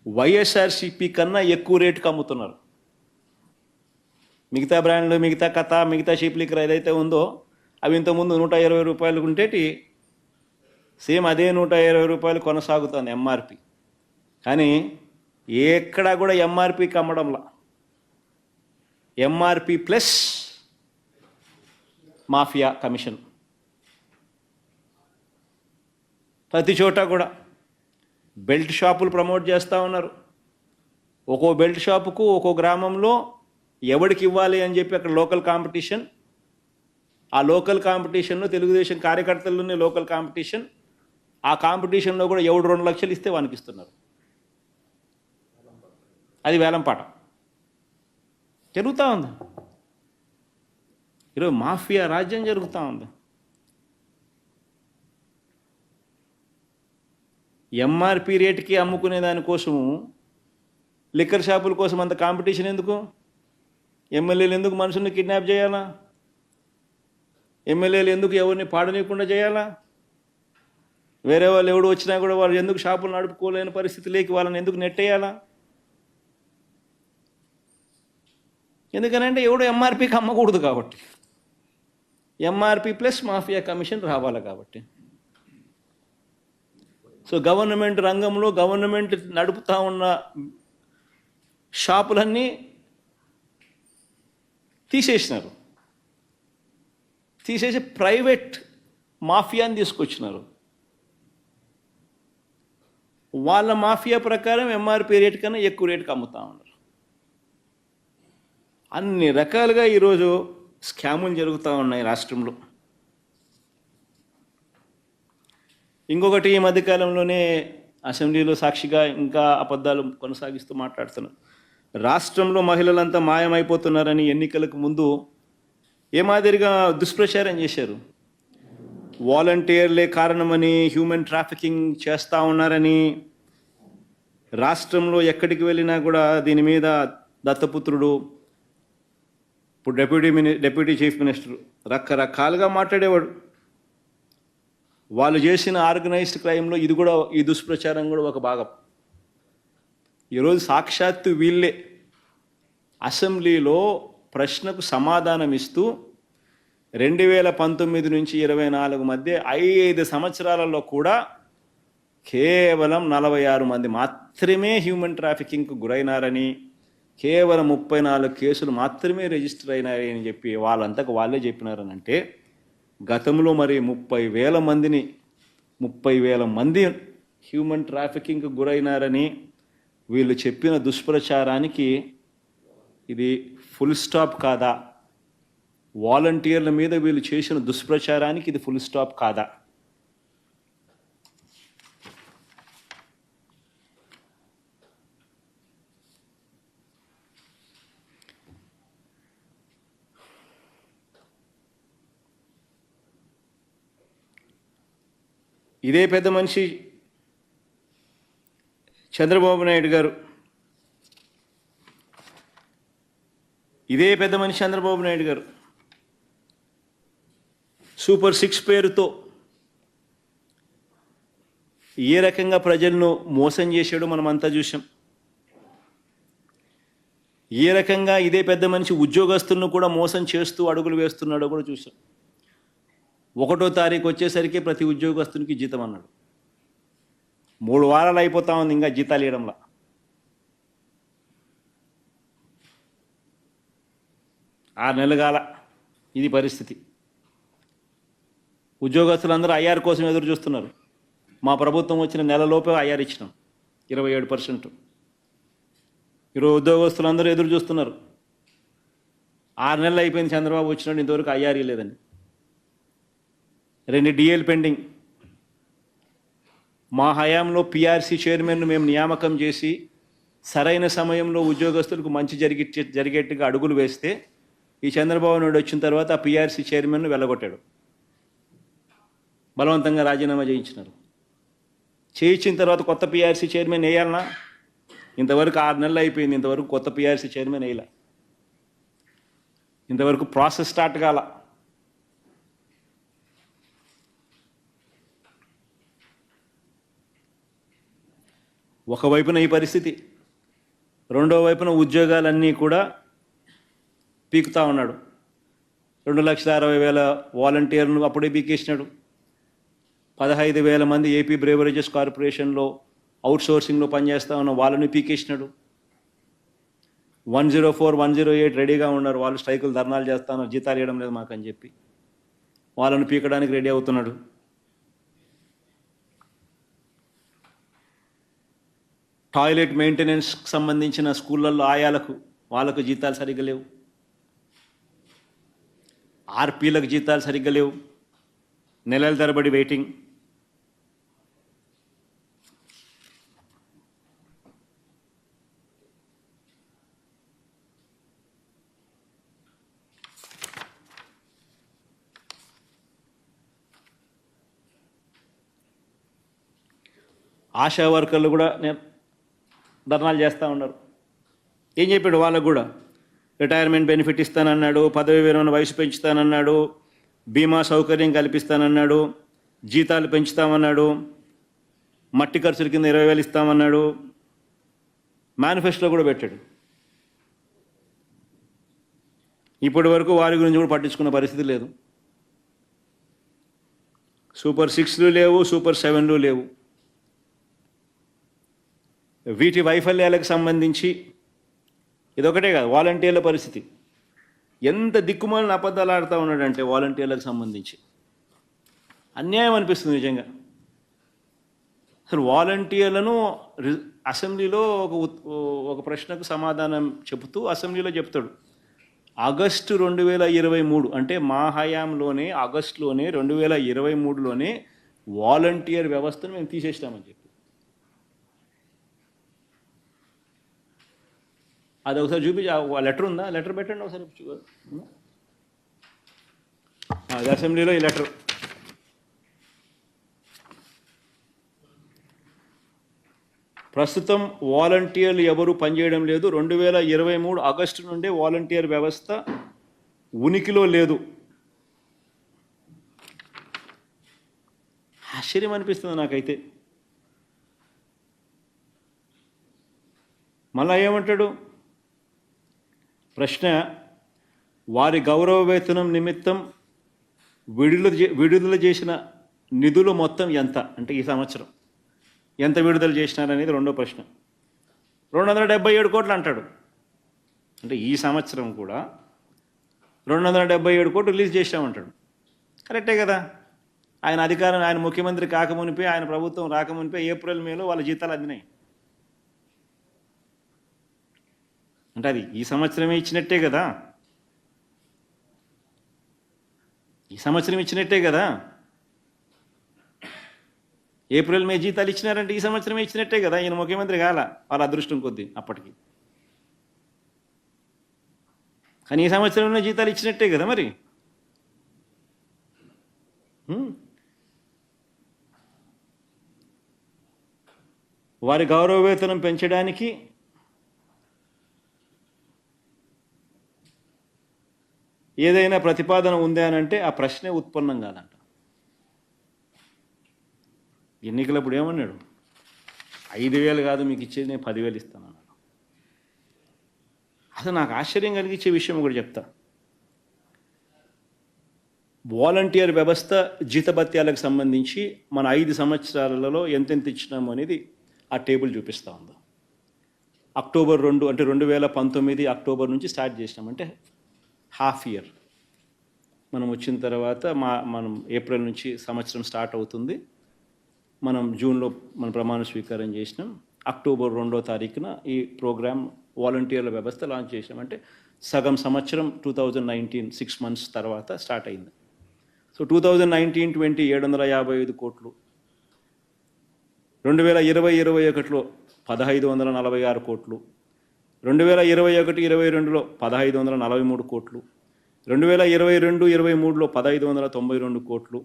వైఎస్ఆర్సీపీ కన్నా ఎక్కువ రేటుకి అమ్ముతున్నారు. మిగతా బ్రాండ్లు, మిగతా కథ, మిగతా చీప్ లిక్కర్ ఏదైతే ఉందో అవి ఇంతకుముందు 120 రూపాయలు ఉండేటి, సేమ్ అదే 120 రూపాయలు కొనసాగుతుంది ఎంఆర్పి. కానీ ఎక్కడా కూడా ఎంఆర్పికి అమ్మడంలా, ఎంఆర్పి ప్లస్ మాఫియా కమిషన్. ప్రతి చోట కూడా బెల్ట్ షాపులు ప్రమోట్ చేస్తూ ఉన్నారు. ఒక్కో బెల్ట్ షాపుకు ఒక్కో గ్రామంలో ఎవడికి ఇవ్వాలి అని చెప్పి అక్కడ లోకల్ కాంపిటీషన్. ఆ లోకల్ కాంపిటీషన్లో తెలుగుదేశం కార్యకర్తల్లోనే లోకల్ కాంపిటీషన్. ఆ కాంపిటీషన్లో కూడా ఎవడు 2 లక్షలు ఇస్తే వానికి ఇస్తున్నారు. అది వేలంపాట జరుగుతూ ఉంది. ఈరోజు మాఫియా రాజ్యం జరుగుతూ ఉంది. ఎంఆర్పి రేటుకి అమ్ముకునే దానికోసము లిక్కర్ షాపుల కోసం అంత కాంపిటీషన్ ఎందుకు? ఎమ్మెల్యేలు ఎందుకు మనుషుల్ని కిడ్నాప్ చేయాలా? ఎమ్మెల్యేలు ఎందుకు ఎవరిని పాడనీయకుండా చేయాలా? వేరే వాళ్ళు ఎవడు వచ్చినా కూడా వాళ్ళు ఎందుకు షాపులు నడుపుకోలేని పరిస్థితిలోకి వాళ్ళని ఎందుకు నెట్టేయాలా? ఎందుకనంటే ఎవడు ఎంఆర్పికి అమ్మకూడదు కాబట్టి, ఎంఆర్పి ప్లస్ మాఫియా కమిషన్ రావాలి కాబట్టి. సో గవర్నమెంట్ రంగంలో గవర్నమెంట్ నడుపుతూ ఉన్న షాపులన్నీ తీసేసినారు. తీసేసి ప్రైవేట్ మాఫియాని తీసుకొచ్చినారు. వాళ్ళ మాఫియా ప్రకారం ఎంఆర్పి రేట్ కన్నా ఎక్కువ రేటుకి అమ్ముతా ఉన్నారు. అన్ని రకాలుగా ఈరోజు స్కాములు జరుగుతూ ఉన్నాయి రాష్ట్రంలో. ఇంకొకటి, ఈ మధ్యకాలంలోనే అసెంబ్లీలో సాక్షిగా ఇంకా అబద్ధాలు కొనసాగిస్తూ మాట్లాడుతున్నారు. రాష్ట్రంలో మహిళలంతా మాయమైపోతున్నారని ఎన్నికలకు ముందు ఏ మాదిరిగా దుష్ప్రచారం చేశారు. వాలంటీర్లే కారణమని, హ్యూమన్ ట్రాఫికింగ్ చేస్తూ ఉన్నారని, రాష్ట్రంలో ఎక్కడికి వెళ్ళినా కూడా దీని మీద దత్తపుత్రుడు, ఇప్పుడు డెప్యూటీ చీఫ్ మినిస్టర్ రకరకాలుగా మాట్లాడేవాడు. వాళ్ళు చేసిన ఆర్గనైజ్డ్ క్రైమ్లో ఇది కూడా, ఈ దుష్ప్రచారం కూడా ఒక భాగం. ఈరోజు సాక్షాత్తు వీళ్ళే అసెంబ్లీలో ప్రశ్నకు సమాధానం ఇస్తూ 2019 నుంచి 24 మధ్య 5 సంవత్సరాలలో కూడా కేవలం 46 మంది మాత్రమే హ్యూమన్ ట్రాఫికింగ్కు గురైనారని, కేవలం 34 కేసులు మాత్రమే రిజిస్టర్ అయినాయని చెప్పి వాళ్ళంతకు వాళ్ళే చెప్పినారనంటే, గతంలో మరి 30,000 మంది హ్యూమన్ ట్రాఫికింగ్కు గురైనారని వీళ్ళు చెప్పిన దుష్ప్రచారానికి ఇది ఫుల్ స్టాప్ కాదా? వాలంటీర్ల మీద వీళ్ళు చేసిన దుష్ప్రచారానికి ఇది ఫుల్ స్టాప్ కాదా? ఇదే పెద్ద మనిషి చంద్రబాబు నాయుడు గారు, సూపర్ 6 పేరుతో ఏ రకంగా ప్రజలను మోసం చేశాడో మనమంతా చూసాం. ఏ రకంగా ఇదే పెద్ద మనిషి ఉద్యోగస్తులను కూడా మోసం చేస్తూ అడుగులు వేస్తున్నాడో కూడా చూసాం. 1వ తారీఖు వచ్చేసరికి ప్రతి ఉద్యోగస్తునికి జీతం అన్నాడు. 3 వారాలు అయిపోతా ఉంది ఇంకా జీతాలు ఇవ్వడంలా. ఆరు నెలలు కాల, ఇది పరిస్థితి. ఉద్యోగస్తులందరూ ఐఆర్ కోసం ఎదురు చూస్తున్నారు. మా ప్రభుత్వం వచ్చిన నెలలోపే ఐఆర్ ఇచ్చినాం 27%. ఈరోజు ఉద్యోగస్తులందరూ ఎదురు చూస్తున్నారు. 6 నెలలు అయిపోయింది చంద్రబాబు వచ్చినాడు, ఇంతవరకు ఐఆర్ లేదని. 2 డిఏలు పెండింగ్. మా హయాంలో పిఆర్సీ చైర్మన్ను మేము నియామకం చేసి సరైన సమయంలో ఉద్యోగస్తులకు మంచి జరిగేట్టుగా అడుగులు వేస్తే, ఈ చంద్రబాబు నాయుడు వచ్చిన తర్వాత ఆ పిఆర్సీ చైర్మన్ను వెళ్ళగొట్టాడు. బలవంతంగా రాజీనామా చేయించినారు. చేయించిన తర్వాత కొత్త పిఆర్సీ చైర్మన్ వేయాలన్నా? ఇంతవరకు 6 నెలలు అయిపోయింది, ఇంతవరకు కొత్త పిఆర్సీ చైర్మన్ వేయాల. ఇంతవరకు ప్రాసెస్ స్టార్ట్ కాల. ఒకవైపున ఈ పరిస్థితి, రెండో వైపున ఉద్యోగాలన్నీ కూడా పీకుతా ఉన్నాడు. 2,60,000 వాలంటీర్లు అప్పుడే పీకేసినాడు. 15,000 మంది ఏపీ బ్రేవరేజెస్ కార్పొరేషన్లో అవుట్సోర్సింగ్లో పనిచేస్తా ఉన్న వాళ్ళని పీకేసినాడు. 104, 108 రెడీగా ఉన్నారు, వాళ్ళు స్ట్రైకులు ధర్నాలు చేస్తాను, జీతాలు ఇవ్వడం లేదు మాకని చెప్పి వాళ్ళని పీకడానికి రెడీ అవుతున్నాడు. టాయిలెట్ మెయింటెనెన్స్కి సంబంధించిన స్కూళ్ళల్లో వాళ్ళకు జీతాలు సరిగ్గా లేవు. ఆర్పీలకు జీతాలు సరిగ్గా లేవు. నెలల తరబడి వెయిటింగ్. ఆశా వర్కర్లు కూడా ధర్నాలు చేస్తూ ఉన్నారు. ఏం చెప్పాడు వాళ్ళకు కూడా? రిటైర్మెంట్ బెనిఫిట్ ఇస్తానన్నాడు, పదవి విరమణ వయసు పెంచుతానన్నాడు, బీమా సౌకర్యం కల్పిస్తానన్నాడు, జీతాలు పెంచుతామన్నాడు, మట్టి ఖర్చుల కింద 20,000 ఇస్తామన్నాడు, మేనిఫెస్టోలో కూడా పెట్టాడు. ఇప్పటి వరకు వారి గురించి కూడా పట్టించుకున్న పరిస్థితి లేదు. సూపర్ 6లు లేవు, సూపర్ 7లు లేవు. వీటి వైఫల్యాలకు సంబంధించి ఇదొకటే కాదు, వాలంటీర్ల పరిస్థితి ఎంత దిక్కుమాలిన అబద్ధాలు ఆడుతూ ఉన్నాడంటే వాలంటీర్లకు సంబంధించి అన్యాయం అనిపిస్తుంది నిజంగా. అసలు వాలంటీర్లను అసెంబ్లీలో ఒక ప్రశ్నకు సమాధానం చెబుతూ అసెంబ్లీలో చెప్తాడు, ఆగస్టు 2023 అంటే మా హయాంలోనే ఆగస్టులోనే 2023లోనే వాలంటీర్ వ్యవస్థను మేము తీసేసినామని చెప్పి. అది ఒకసారి చూపించి, లెటర్ ఉందా? లెటర్ పెట్టండి ఒకసారి. అది అసెంబ్లీలో ఈ లెటర్. ప్రస్తుతం వాలంటీర్లు ఎవరు పనిచేయడం లేదు. 2023 ఆగస్టు నుండే వాలంటీర్ వ్యవస్థ ఉనికిలో లేదు. ఆశ్చర్యం అనిపిస్తుంది నాకైతే. మళ్ళా ఏమంటాడు? ప్రశ్న, వారి గౌరవ వేతనం నిమిత్తం విడుదల చేసిన నిధులు మొత్తం ఎంత? అంటే ఈ సంవత్సరం ఎంత విడుదల చేసినారనేది రెండో ప్రశ్న. 277 కోట్లు అంటాడు. అంటే ఈ సంవత్సరం కూడా 277 కోట్లు రిలీజ్ చేసామంటాడు. కరెక్టే కదా. ఆయన ముఖ్యమంత్రి కాకమునిపే, ఆయన ప్రభుత్వం రాకమునిపే ఏప్రిల్ మేలో వాళ్ళ జీతాలు అందినాయి. అంటే అది ఈ సంవత్సరమే ఇచ్చినట్టే కదా. ఈ సంవత్సరం ఇచ్చినట్టే కదా. ఏప్రిల్ మే జీతాలు ఇచ్చినారంటే ఈ సంవత్సరమే ఇచ్చినట్టే కదా. ఈయన ముఖ్యమంత్రి కాల, వాళ్ళ అదృష్టం కొద్దీ అప్పటికి. కానీ ఈ సంవత్సరంలో జీతాలు ఇచ్చినట్టే కదా మరి. వారి గౌరవ వేతనం పెంచడానికి ఏదైనా ప్రతిపాదన ఉంది అని అంటే ఆ ప్రశ్నే ఉత్పన్నం కాదంట. ఎన్నికలప్పుడు ఏమన్నాడు? 5,000 కాదు మీకు ఇచ్చేది, నేను 10,000 ఇస్తానన్నాడు. అసలు నాకు ఆశ్చర్యం కలిగించే విషయం ఒకటి చెప్తా. వాలంటీర్ వ్యవస్థ జీతభత్యాలకు సంబంధించి మన 5 సంవత్సరాలలో ఎంతెంత ఇచ్చినాము అనేది ఆ టేబుల్ చూపిస్తూ ఉంది. అక్టోబర్ 2 అంటే 2019 అక్టోబర్ నుంచి స్టార్ట్ చేసినామంటే హాఫ్ ఇయర్. మనం వచ్చిన తర్వాత మనం ఏప్రిల్ నుంచి సంవత్సరం స్టార్ట్ అవుతుంది. మనం జూన్లో మన ప్రమాణ స్వీకారం చేసినాం. అక్టోబర్ 2వ తారీఖున ఈ ప్రోగ్రామ్ వాలంటీర్ల వ్యవస్థ లాంచ్ చేసినాం. అంటే సగం సంవత్సరం 2019 6 months తర్వాత స్టార్ట్ అయింది. సో 2019-20 755 కోట్లు, 2020-21లో 1,546 కోట్లు, 2021-22లో 1,543 కోట్లు, 2022-23లో 1,592 కోట్లు,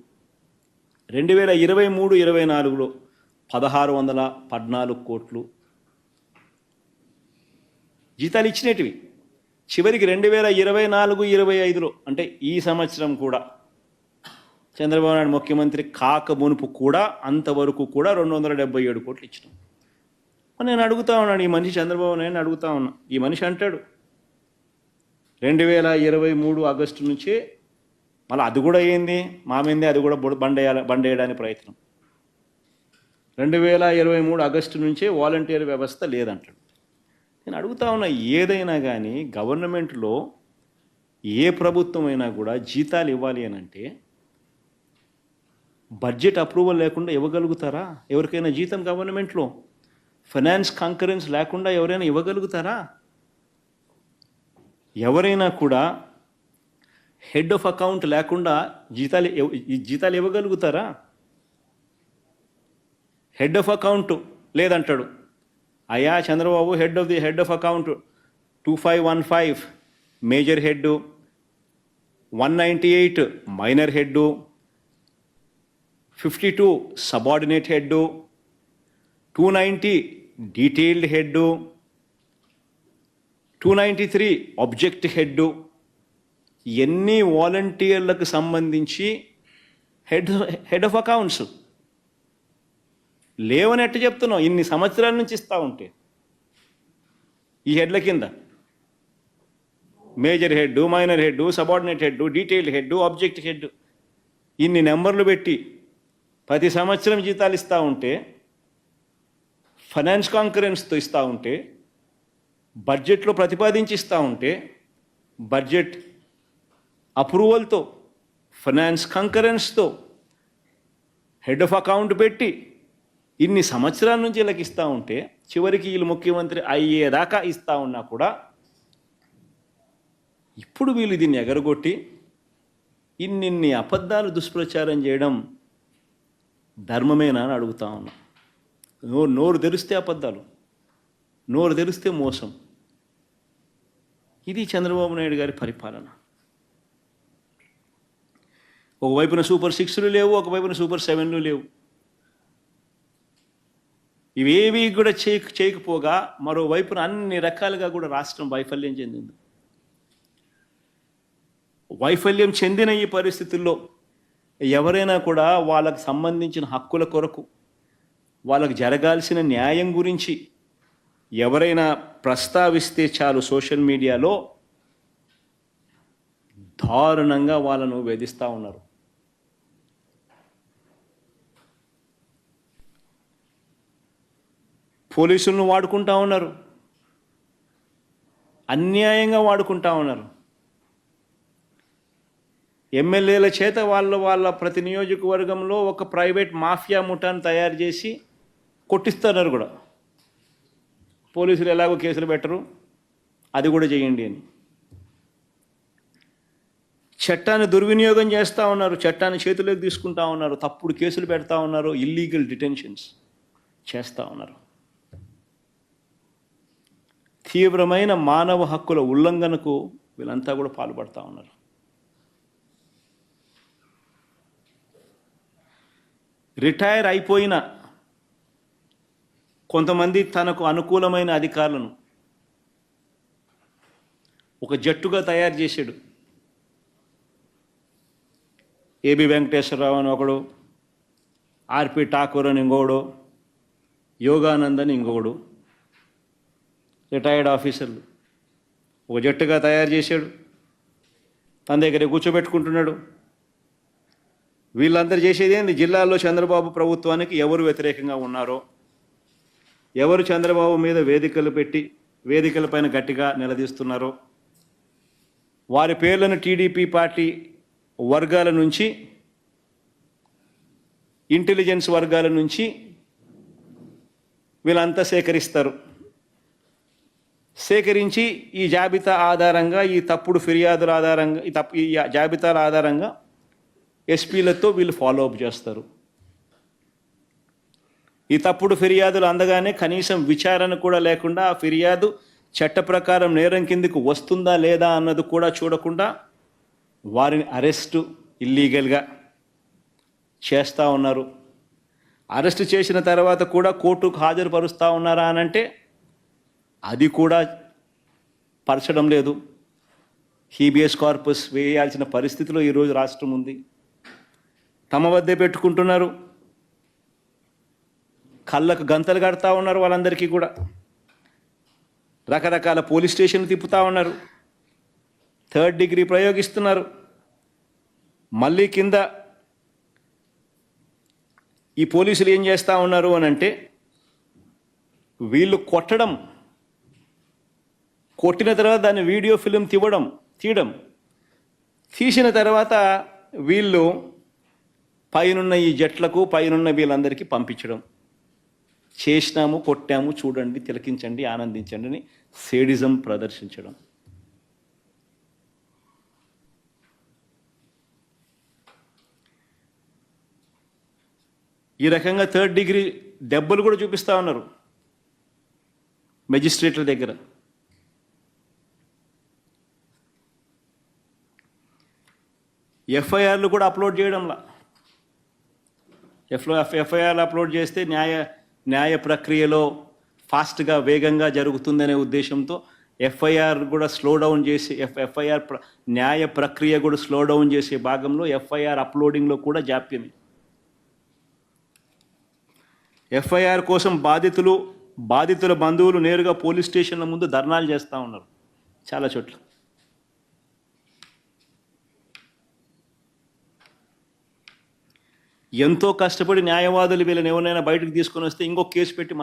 2023-24లో 1,614 కోట్లు జీతాలు ఇచ్చినటివి. చివరికి 2024-25లో అంటే ఈ సంవత్సరం కూడా చంద్రబాబు నాయుడు ముఖ్యమంత్రి కాక మునుపు కూడా అంతవరకు కూడా 277 కోట్లు ఇచ్చినాం. నేను అడుగుతా ఉన్నాను, ఈ మనిషి చంద్రబాబు నాయుడు అడుగుతా ఉన్నా. ఈ మనిషి అంటాడు, 2023 ఆగస్టు నుంచే మళ్ళీ అది కూడా ఏంది మా మీదే అది కూడా బండేయడానికి ప్రయత్నం. 2023 ఆగస్టు నుంచే వాలంటీర్ వ్యవస్థ లేదంటాడు. నేను అడుగుతా ఉన్నా, ఏదైనా కానీ గవర్నమెంట్లో ఏ ప్రభుత్వం అయినా కూడా జీతాలు ఇవ్వాలి అని అంటే బడ్జెట్ అప్రూవల్ లేకుండా ఇవ్వగలుగుతారా? ఎవరికైనా జీతం గవర్నమెంట్లో ఫైనాన్స్ కాంకరెన్స్ లేకుండా ఎవరైనా ఇవ్వగలుగుతారా? ఎవరైనా కూడా హెడ్ ఆఫ్ అకౌంట్ లేకుండా జీతాలు ఇవ్వగలుగుతారా? హెడ్ ఆఫ్ అకౌంట్ లేదంటాడు. అయ్యా Chandrababu head of account 2515 major head, 198 minor head, 52 subordinate head, 290 detailed head, 293 object head, ఎన్ని వాలంటీర్లకు సంబంధించి హెడ్ ఆఫ్ అకౌంట్స్ లేవని ఎట్ట చెప్తున్నావు? ఇన్ని సంవత్సరాల నుంచి ఇస్తూ ఉంటే ఈ హెడ్ల కింద major head, minor head, subordinate head, detailed head, object head, ఇన్ని నెంబర్లు పెట్టి ప్రతి సంవత్సరం జీతాలు ఇస్తూ ఉంటే, ఫైనాన్స్ కాంకరెన్స్తో ఇస్తూ ఉంటే, బడ్జెట్లో ప్రతిపాదించి ఇస్తూ ఉంటే, బడ్జెట్ అప్రూవల్తో ఫైనాన్స్ కాంకరెన్స్తో హెడ్ ఆఫ్ అకౌంట్ పెట్టి ఇన్ని సంవత్సరాల నుంచి వీళ్ళకి ఇస్తూ ఉంటే, చివరికి వీళ్ళు ముఖ్యమంత్రి అయ్యేదాకా ఇస్తూ ఉన్నా కూడా ఇప్పుడు వీళ్ళు దీన్ని ఎగరగొట్టి ఇన్నిన్ని అబద్ధాలు దుష్ప్రచారం చేయడం ధర్మమేనా అని అడుగుతా ఉన్నా. నోరు తెరిస్తే అబద్ధాలు, నోరు తెరిస్తే మోసం. ఇది చంద్రబాబు నాయుడు గారి పరిపాలన. ఒకవైపున సూపర్ 6లు లేవు, ఒకవైపున సూపర్ 7లు లేవు. ఇవేవి కూడా చేయకపోగా మరోవైపున అన్ని రకాలుగా కూడా రాష్ట్రం వైఫల్యం చెందింది. వైఫల్యం చెందిన ఈ పరిస్థితుల్లో ఎవరైనా కూడా వాళ్ళకు సంబంధించిన హక్కుల కొరకు, వాళ్ళకు జరగాల్సిన న్యాయం గురించి ఎవరైనా ప్రస్తావిస్తే చాలు సోషల్ మీడియాలో దారుణంగా వాళ్ళను వేధిస్తూ ఉన్నారు. పోలీసులను వాడుకుంటా ఉన్నారు, అన్యాయంగా వాడుకుంటా ఉన్నారు. ఎమ్మెల్యేల చేత వాళ్ళ ప్రతి నియోజకవర్గంలో ఒక ప్రైవేట్ మాఫియా ముఠాను తయారు చేసి కొట్టిస్తున్నారు కూడా. పోలీసులు ఎలాగో కేసులు పెట్టరు, అది కూడా చేయండి అని. చట్టాన్ని దుర్వినియోగం చేస్తూ ఉన్నారు, చట్టాన్ని చేతిలోకి తీసుకుంటా ఉన్నారు, తప్పుడు కేసులు పెడతా ఉన్నారు, ఇల్లీగల్ డిటెన్షన్స్ చేస్తూ ఉన్నారు. తీవ్రమైన మానవ హక్కుల ఉల్లంఘనకు వీళ్ళంతా కూడా పాల్పడుతూ ఉన్నారు. రిటైర్ అయిపోయిన కొంతమంది తనకు అనుకూలమైన అధికారులను ఒక జట్టుగా తయారు చేశాడు. ఏబి వెంకటేశ్వరరావు అని ఒకడు, ఆర్పి ఠాకూర్ అని ఇంకొకడు, యోగానంద్ అని ఇంకొకడు, రిటైర్డ్ ఆఫీసర్లు ఒక జట్టుగా తయారు చేశాడు. తన దగ్గరే కూర్చోబెట్టుకుంటున్నాడు. వీళ్ళందరూ చేసేది ఏంది? జిల్లాల్లో చంద్రబాబు ప్రభుత్వానికి ఎవరు వ్యతిరేకంగా ఉన్నారో, ఎవరు చంద్రబాబు మీద వేదికలు పెట్టి వేదికలపైన గట్టిగా నిలదీస్తున్నారో వారి పేర్లను టీడీపీ పార్టీ వర్గాల నుంచి, ఇంటెలిజెన్స్ వర్గాల నుంచి వీళ్ళంతా సేకరిస్తారు. సేకరించి ఈ జాబితా ఆధారంగా, ఈ తప్పుడు ఫిర్యాదుల ఆధారంగా, ఈ జాబితాల ఆధారంగా ఎస్పీలతో వీళ్ళు ఫాలో అప్ చేస్తారు. ఈ తప్పుడు ఫిర్యాదులు అందగానే కనీసం విచారణ కూడా లేకుండా ఆ ఫిర్యాదు చట్ట ప్రకారం నేరం కిందకు వస్తుందా లేదా అన్నది కూడా చూడకుండా వారిని అరెస్టు ఇల్లీగల్గా చేస్తూ ఉన్నారు. అరెస్టు చేసిన తర్వాత కూడా కోర్టుకు హాజరుపరుస్తూ ఉన్నారా అనంటే అది కూడా పరచడం లేదు. హీబియస్ కార్పస్ వేయాల్సిన పరిస్థితిలో ఈరోజు రాష్ట్రం ఉంది. తమ వద్దే పెట్టుకుంటున్నారు, కళ్ళకు గంతలు కడతా ఉన్నారు. వాళ్ళందరికీ కూడా రకరకాల పోలీస్ స్టేషన్లు తిప్పుతూ ఉన్నారు. థర్డ్ డిగ్రీ ప్రయోగిస్తున్నారు. మళ్ళీ కింద ఈ పోలీసులు ఏం చేస్తూ ఉన్నారు అని అంటే, వీళ్ళు కొట్టిన తర్వాత దాన్ని వీడియో ఫిలిం తీయడం, తీసిన తర్వాత వీళ్ళు పైనున్న ఈ జట్లకు పైనున్న వీళ్ళందరికీ పంపించడం. చేసినాము, కొట్టాము, చూడండి, తిలకించండి, ఆనందించండి అని సేడిజం ప్రదర్శించడం. ఈ రకంగా థర్డ్ డిగ్రీ దెబ్బలు కూడా చూపిస్తూ ఉన్నారు మెజిస్ట్రేట్ల దగ్గర. ఎఫ్ఐఆర్లు కూడా అప్లోడ్ చేయడంలా. ఎఫ్ఐఆర్లు అప్లోడ్ చేస్తే న్యాయ ప్రక్రియలో ఫాస్ట్గా వేగంగా జరుగుతుందనే ఉద్దేశంతో ఎఫ్ఐఆర్ కూడా స్లో డౌన్ చేసి న్యాయ ప్రక్రియ కూడా స్లో డౌన్ చేసే భాగంలో ఎఫ్ఐఆర్ అప్లోడింగ్లో కూడా జాప్యమే. ఎఫ్ఐఆర్ కోసం బాధితుల బంధువులు నేరుగా పోలీస్ స్టేషన్ల ముందు ధర్నాలు చేస్తూ ఉన్నారు చాలా చోట్ల. ఎంతో కష్టపడి న్యాయవాదులు వీళ్ళని ఎవరైనా బయటకు తీసుకొని వస్తే ఇంకొక కేసు పెట్టి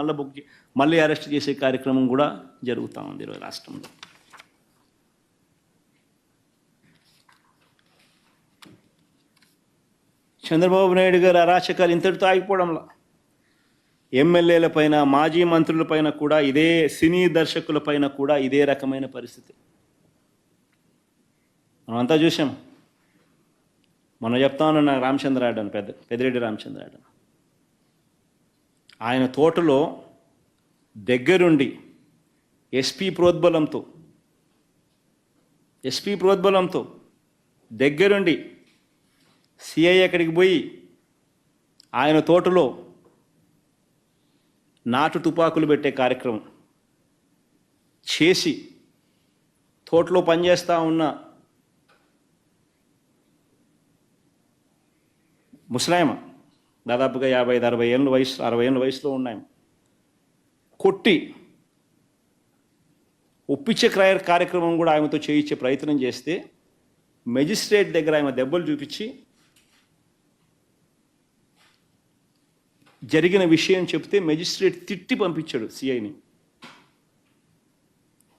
మళ్ళీ అరెస్ట్ చేసే కార్యక్రమం కూడా జరుగుతూ ఉంది ఈరోజు రాష్ట్రంలో. చంద్రబాబు నాయుడు గారు అరాచకాలు ఇంతటితో ఆగిపోవడంలా. ఎమ్మెల్యేల పైన, మాజీ మంత్రుల పైన కూడా ఇదే, సినీ దర్శకుల పైన కూడా ఇదే రకమైన పరిస్థితి మనమంతా చూసాం. మొన్న చెప్తా ఉన్నా రామచంద్రారెడ్డి అని, పెద్దిరెడ్డి రామచంద్రారెడ్డి, ఆయన తోటలో దగ్గరుండి ఎస్పీ ప్రోద్బలంతో దగ్గరుండి సిఐ అక్కడికి పోయి ఆయన తోటలో నాటు తుపాకులు పెట్టే కార్యక్రమం చేసి తోటలో పనిచేస్తూ ఉన్న ముసలాయమ, దాదాపుగా 55-60 ఏళ్ళ వయసు, 60 ఏళ్ళ వయసులో ఉన్నాయమ, కొట్టి ఒప్పించే కార్యక్రమం కూడా ఆమెతో చేయించే ప్రయత్నం చేస్తే మెజిస్ట్రేట్ దగ్గర ఆమె దెబ్బలు చూపించి జరిగిన విషయం చెప్తే మెజిస్ట్రేట్ తిట్టి పంపించాడు సిఐని.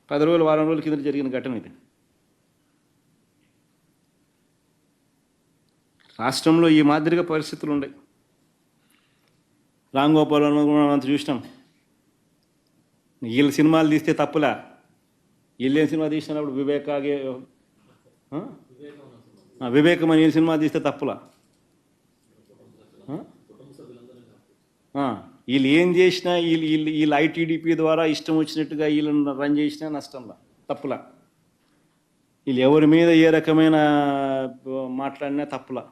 10 రోజులు, వారం రోజుల కింద జరిగిన ఘటన ఇది. రాష్ట్రంలో ఈ మాదిరిగా పరిస్థితులు ఉన్నాయి. రామ్ గోపాల్ అంత చూసినాం. వీళ్ళు సినిమాలు తీస్తే తప్పులా? వీళ్ళు ఏం సినిమా తీసినప్పుడు వివేకం అని సినిమా తీస్తే తప్పులా? వీళ్ళు ఏం చేసినా, వీళ్ళు ఐటీడీపీ ద్వారా ఇష్టం వచ్చినట్టుగా వీళ్ళని రన్ చేసినా నష్టంలా, తప్పులా? వీళ్ళు ఎవరి మీద ఏ రకమైన మాట్లాడినా తప్పులా?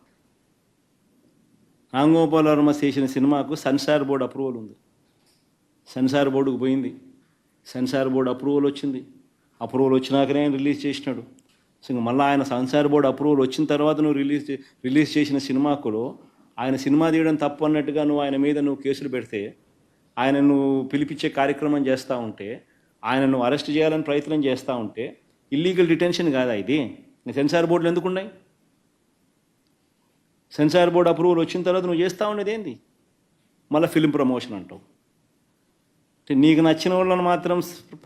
రామ్ గోపాల్ వర్మ చేసిన సినిమాకు సెన్సార్ బోర్డు అప్రూవల్ ఉంది. సెన్సార్ బోర్డుకు పోయింది, సెన్సార్ బోర్డు అప్రూవల్ వచ్చింది. అప్రూవల్ వచ్చినాకనే ఆయన రిలీజ్ చేసినాడు. సో మళ్ళీ ఆయన సెన్సార్ బోర్డు అప్రూవల్ వచ్చిన తర్వాత నువ్వు రిలీజ్ చేసిన సినిమాకులో ఆయన సినిమా తీయడం తప్పు అన్నట్టుగా ఆయన మీద కేసులు పెడితే, ఆయన పిలిపించే కార్యక్రమం చేస్తూ ఉంటే, ఆయనను అరెస్ట్ చేయాలని ప్రయత్నం చేస్తూ ఉంటే ఇల్లీగల్ డిటెన్షన్ కాదా ఇది? సెన్సార్ బోర్డులు ఎందుకు ఉన్నాయి? సెన్సార్ బోర్డు అప్రూవల్ వచ్చిన తర్వాత నువ్వు చేస్తూ ఉండేది ఏంది? మళ్ళీ ఫిలిం ప్రమోషన్ అంటావు. నీకు నచ్చిన వాళ్ళని మాత్రం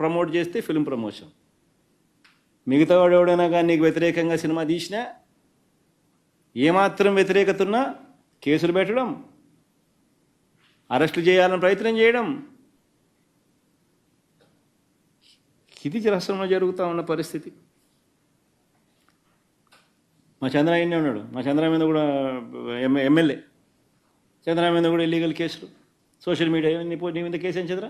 ప్రమోట్ చేస్తే ఫిలిం ప్రమోషన్, మిగతా వాడు ఎవడైనా కానీ నీకు వ్యతిరేకంగా సినిమా తీసినా, ఏమాత్రం వ్యతిరేకత ఉన్నా కేసులు పెట్టడం, అరెస్టులు చేయాలని ప్రయత్నం చేయడం, ఇది రాష్ట్రంలో జరుగుతూ ఉన్న పరిస్థితి. మా చంద్రయ్యనే ఉన్నాడు, మా చంద్ర మీద కూడా ఎమ్మెల్యే చంద్ర మీద కూడా ఇల్లీగల్ కేసులు, సోషల్ మీడియా. నీ మీద కేసు ఏం చంద్ర?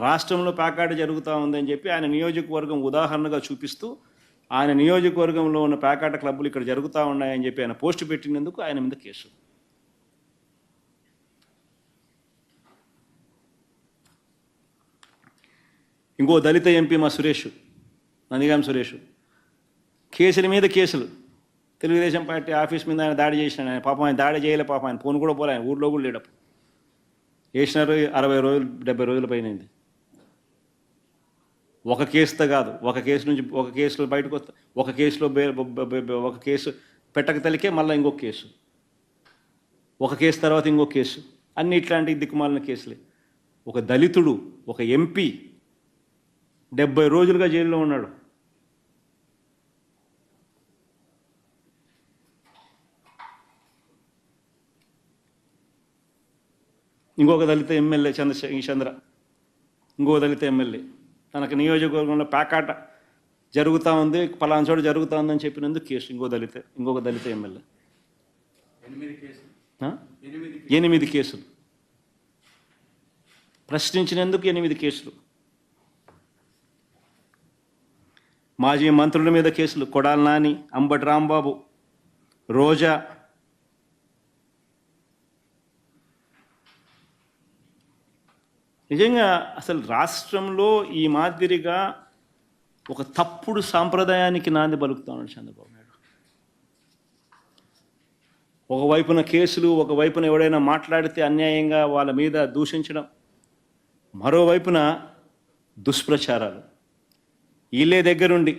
రాష్ట్రంలో ప్యాకాట్ జరుగుతూ ఉందని చెప్పి ఆయన నియోజకవర్గం ఉదాహరణగా చూపిస్తూ, ఆయన నియోజకవర్గంలో ఉన్న ప్యాకాట క్లబ్బులు ఇక్కడ జరుగుతూ ఉన్నాయని చెప్పి ఆయన పోస్టు పెట్టినందుకు ఆయన మీద కేసు. ఇంకో దళిత ఎంపీ మా సురేష్, నందిగాం సురేష్, కేసుల మీద కేసులు. తెలుగుదేశం పార్టీ ఆఫీస్ మీద ఆయన దాడి చేసినాడు. ఆయన పాపం ఆయన దాడి చేయలే, పాపం ఆయన ఫోన్ కూడా పోలే, ఆయన ఊళ్ళో కూడా లేడప్పుడు. వేసినారు 60 రోజులు 70 రోజుల పైన. ఒక కేసుతో కాదు, ఒక కేసు నుంచి ఒక కేసులో బయటకు వస్తా, ఒక కేసులో ఒక కేసు పెట్టక తలికే మళ్ళీ ఇంకొక కేసు, ఒక కేసు తర్వాత ఇంకొక కేసు, అన్ని ఇట్లాంటి దిక్కుమాలిన కేసులే. ఒక దళితుడు, ఒక ఎంపీ 70 రోజులుగా జైల్లో ఉన్నాడు. ఇంకొక దళిత ఎమ్మెల్యే చంద్ర, ఇంకొక దళిత ఎమ్మెల్యే తనకు నియోజకవర్గంలో ప్యాకాట జరుగుతూ ఉంది, పలానా చోట జరుగుతూ ఉందని చెప్పినందుకు కేసు ఇంకొక దళిత ఎమ్మెల్యే. 8 కేసులు ప్రశ్నించినందుకు 8 కేసులు. మాజీ మంత్రుల మీద కేసులు, కొడాలి నాని, అంబటి రాంబాబు, రోజా. నిజంగా అసలు రాష్ట్రంలో ఈ మాదిరిగా ఒక తప్పుడు సాంప్రదాయానికి నాంది పలుకుతా ఉన్నాడు చంద్రబాబు నాయుడు. ఒకవైపున కేసులు, ఒకవైపున ఎవడైనా మాట్లాడితే అన్యాయంగా వాళ్ళ మీద దూషించడం, మరోవైపున దుష్ప్రచారాలు. వీళ్ళే దగ్గరుండి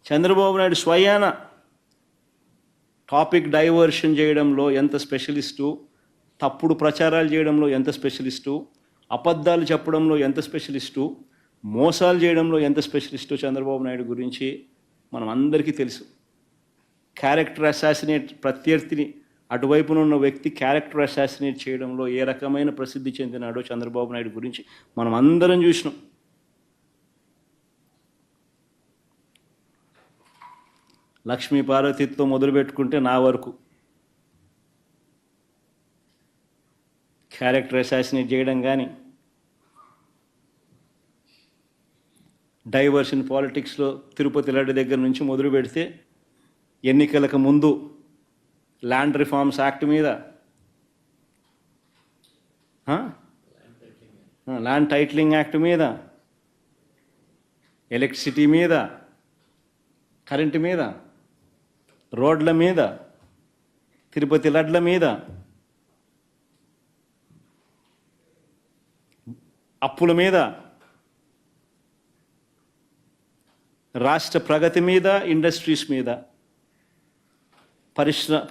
చంద్రబాబు నాయుడు స్వయాన టాపిక్ డైవర్షన్ చేయడంలో ఎంత స్పెషలిస్టు, తప్పుడు ప్రచారాలు చేయడంలో ఎంత స్పెషలిస్టు, అబద్ధాలు చెప్పడంలో ఎంత స్పెషలిస్టు, మోసాలు చేయడంలో ఎంత స్పెషలిస్టు చంద్రబాబు నాయుడు గురించి మనం అందరికీ తెలుసు. క్యారెక్టర్ అసాసినేట్, ప్రత్యర్థిని అటువైపున ఉన్న వ్యక్తి క్యారెక్టర్ అసాసినేట్ చేయడంలో ఏ రకమైన ప్రసిద్ధి చెందినాడో చంద్రబాబు నాయుడు గురించి మనం అందరం చూసినాం. లక్ష్మీ పార్వతితో మొదలుపెట్టుకుంటే నా వరకు క్యారెక్టర్ అసాసినేట్ చేయడం కానీ, డైవర్షన్ పాలిటిక్స్లో తిరుపతి లడ్డు దగ్గర నుంచి మొదలు పెడితే ఎన్నికలకు ముందు ల్యాండ్ రిఫార్మ్స్ యాక్ట్ మీద, ల్యాండ్ టైటిలింగ్ యాక్ట్ మీద, ఎలక్ట్రిసిటీ మీద, కరెంటు మీద, రోడ్ల మీద, తిరుపతి లడ్ల మీద, అప్పుల మీద, రాష్ట్ర ప్రగతి మీద, ఇండస్ట్రీస్ మీద,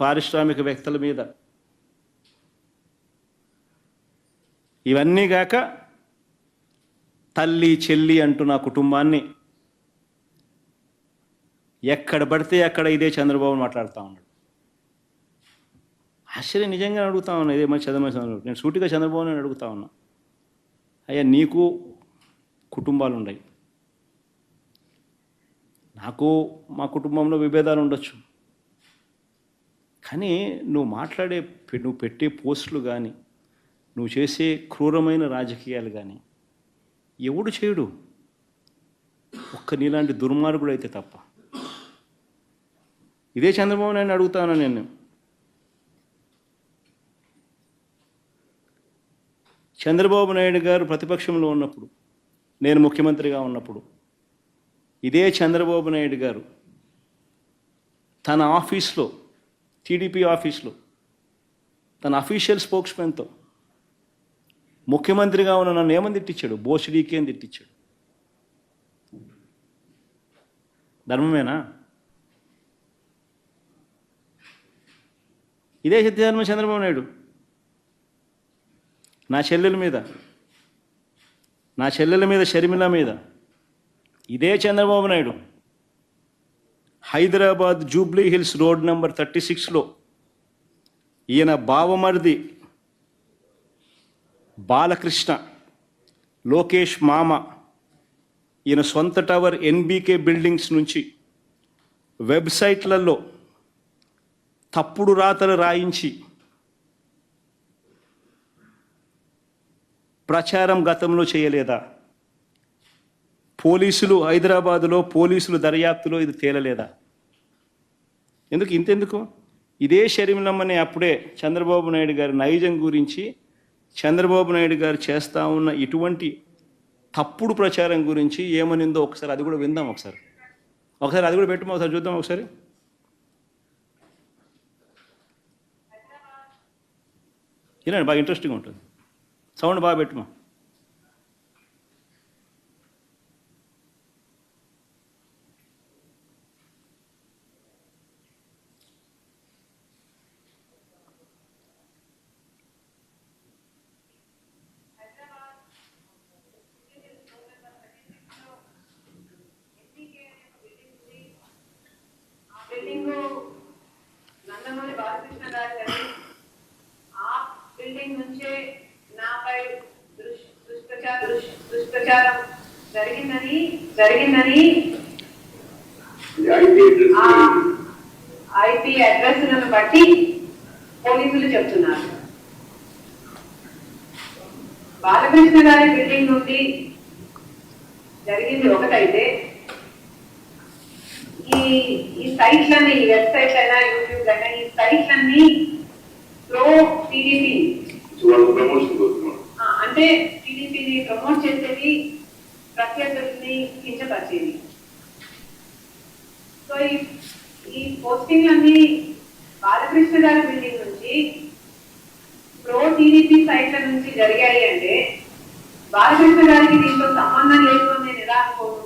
పారిశ్రామికవేత్తల మీద, ఇవన్నీ గాక తల్లి చెల్లి అంటూ నా కుటుంబాన్ని ఎక్కడ పడితే అక్కడ ఇదే చంద్రబాబు మాట్లాడుతూ ఉన్నాడు. ఆశ్చర్యం నిజంగా అడుగుతా ఉన్నా, ఇదే మరి చంద్రబాబు, నేను సూటిగా చంద్రబాబు నేను అడుగుతా ఉన్నా, అయ్యా నీకు కుటుంబాలు ఉన్నాయి, నాకు మా కుటుంబంలో విభేదాలు ఉండొచ్చు, కానీ నువ్వు పెట్టే పోస్టులు కానీ, నువ్వు చేసే క్రూరమైన రాజకీయాలు కానీ ఎవడు చేయడు, ఒక్క నీలాంటి దుర్మార్గుడు అయితే తప్ప. ఇదే చంద్రబాబు నాయుడు అడుగుతాను నేను. చంద్రబాబు నాయుడు గారు ప్రతిపక్షంలో ఉన్నప్పుడు, నేను ముఖ్యమంత్రిగా ఉన్నప్పుడు, ఇదే చంద్రబాబు నాయుడు గారు తన ఆఫీస్లో, టీడీపీ ఆఫీస్లో, తన అఫీషియల్ స్పోక్స్మెన్తో ముఖ్యమంత్రిగా ఉన్న నన్ను ఏమని తిట్టించాడు? బోసిడీకి అని తిట్టించాడు. ధర్మమేనా? ఇదే సత్యధర్మ చంద్రబాబు నాయుడు నా చెల్లెల మీద షర్మిల మీద, ఇదే Chandrababu Naidu Hyderabad Jubilee Hills road number 36లో ఈయన బావమరిది బాలకృష్ణ, లోకేష్ మామ, ఈయన సొంత టవర్ ఎన్బీకే బిల్డింగ్స్ నుంచి వెబ్సైట్లలో తప్పుడు రాతలు రాయించి ప్రచారం గతంలో చేయలేదా? పోలీసులు హైదరాబాదులో పోలీసులు దర్యాప్తులో ఇది తేలలేదా? ఇంతెందుకు ఇదే షర్మిలమ్మని అప్పుడే చంద్రబాబు నాయుడు గారి నైజం గురించి, చంద్రబాబు నాయుడు గారు చేస్తూ ఉన్న ఇటువంటి తప్పుడు ప్రచారం గురించి ఏమనిందో ఒకసారి అది కూడా విందాం. ఒకసారి అది కూడా పెట్టుమా, ఒకసారి చూద్దాం. ఒకసారి వినండి, బాగా ఇంట్రెస్టింగ్ ఉంటుంది. సౌండ్ బాగా పెట్టుమా. దుష్ప్రచారం జరిగిందని ఐపీ అడ్రస్లను బట్టి పోలీసులు చెప్తున్నారు. బాలకృష్ణ గారి బిల్డింగ్ నుండి జరిగింది ఒకటైతే ఈ సైట్లన్నీ, ఈ వెబ్సైట్ అయినా యూట్యూబ్ అయినా, ఈ సైట్లన్నీ ప్రో టీడీపీ అంటే టీడీపీని ప్రమోట్ చేసేది, ప్రత్యర్థుల్ని కించపరిచేది. సో ఈ పోస్టింగ్లన్నీ బాలకృష్ణ గారి బిల్డింగ్ నుంచి ప్రో టీడీపీ సైట్ల నుంచి జరిగాయి అంటే బాలకృష్ణ గారికి దీంతో సంబంధం లేదు అని నేను ఎలా అనుకోను.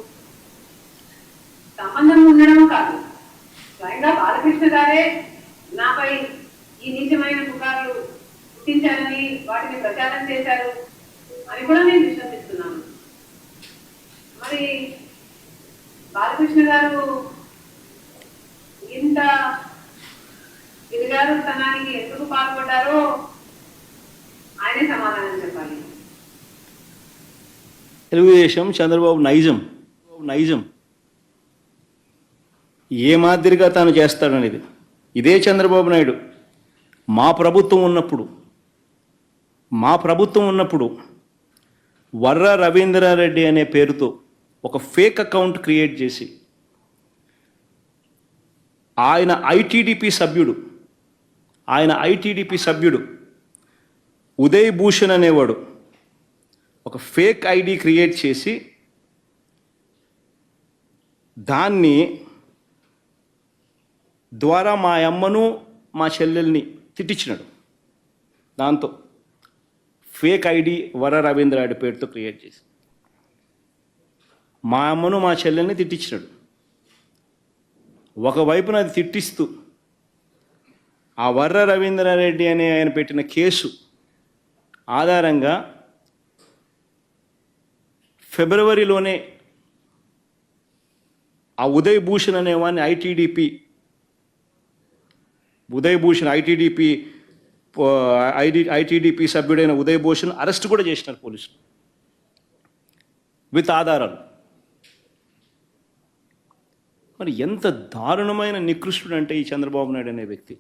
సంబంధం ఉండడం కాదు, స్వయంగా బాలకృష్ణ గారే నాపై ఈ నీచమైన పుకార్లు పుట్టించారని, వాటిని ప్రచారం చేశారు అని కూడా నేను విశ్వసిస్తున్నాను. మరి బాలకృష్ణ గారు ఇంత దిగజారుతనానికి ఎందుకు పాల్పడ్డారో ఆయనే సమాధానం చెప్పాలి. తెలుగుదేశం చంద్రబాబు నైజం ఏ మాదిరిగా తాను చేస్తాడనేది ఇదే చంద్రబాబు నాయుడు మా ప్రభుత్వం ఉన్నప్పుడు వర్ర రవీంద్రారెడ్డి అనే పేరుతో ఒక ఫేక్ అకౌంట్ క్రియేట్ చేసి ఆయన ఐటీడీపీ సభ్యుడు ఉదయ్ భూషణ్ అనేవాడు ఒక ఫేక్ ఐడి క్రియేట్ చేసి దాన్ని ద్వారా మా అమ్మను మా చెల్లెల్ని తిట్టించినాడు. దాంతో ఫేక్ ఐడి వర రవీంద్రారెడ్డి పేరుతో క్రియేట్ చేసి మా అమ్మను మా చెల్లెల్ని తిట్టించినాడు. ఒకవైపున అది తిట్టిస్తూ ఆ వర్ర రవీంద్రారెడ్డి అనే ఆయన పెట్టిన కేసు ఆధారంగా ఫిబ్రవరిలోనే ఆ ఉదయ్ భూషణ్ అనేవాడిని ఐటీడీపీ సభ్యుడైన ఉదయ్ భూషణ్ అరెస్ట్ కూడా చేసినారు పోలీసులు విత్ ఆధారాలు. మరి ఎంత దారుణమైన నికృష్టుడు అంటే ఈ చంద్రబాబు నాయుడు అనే వ్యక్తి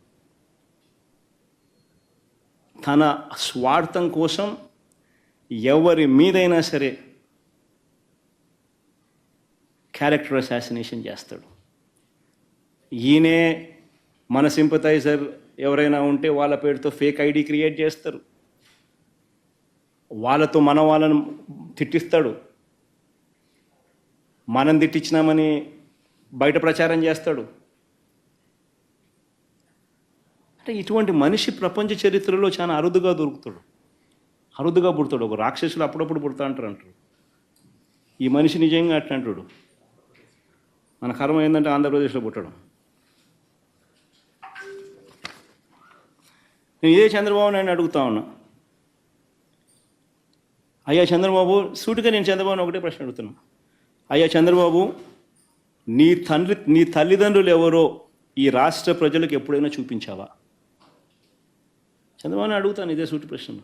తన స్వార్థం కోసం ఎవరి మీదైనా సరే క్యారెక్టర్ అసాసినేషన్ చేస్తాడు. ఈయనే మన సింపథైజర్ ఎవరైనా ఉంటే వాళ్ళ పేరుతో ఫేక్ ఐడి క్రియేట్ చేస్తారు, వాళ్ళతో వాళ్ళని తిట్టిస్తాడు, మనం తిట్టించినామని బయట ప్రచారం చేస్తాడు. అంటే ఇటువంటి మనిషి ప్రపంచ చరిత్రలో చాలా అరుదుగా పుడతాడు. ఒక రాక్షసులు అప్పుడప్పుడు పుడతా అంటారు. ఈ మనిషి నిజంగా అట్లా అంటాడు. మన కర్మ ఏంటంటే ఆంధ్రప్రదేశ్లో పుట్టడం. నేను ఇదే చంద్రబాబు నాయుడు అడుగుతా ఉన్నా, అయ్యా చంద్రబాబు, సూటిగా నేను చంద్రబాబుని ఒకటే ప్రశ్న అడుగుతున్నా. అయ్యా చంద్రబాబు, నీ తల్లిదండ్రులు ఎవరో ఈ రాష్ట్ర ప్రజలకు ఎప్పుడైనా చూపించావా? చంద్రబాబుని అడుగుతాను ఇదే సూటి ప్రశ్న.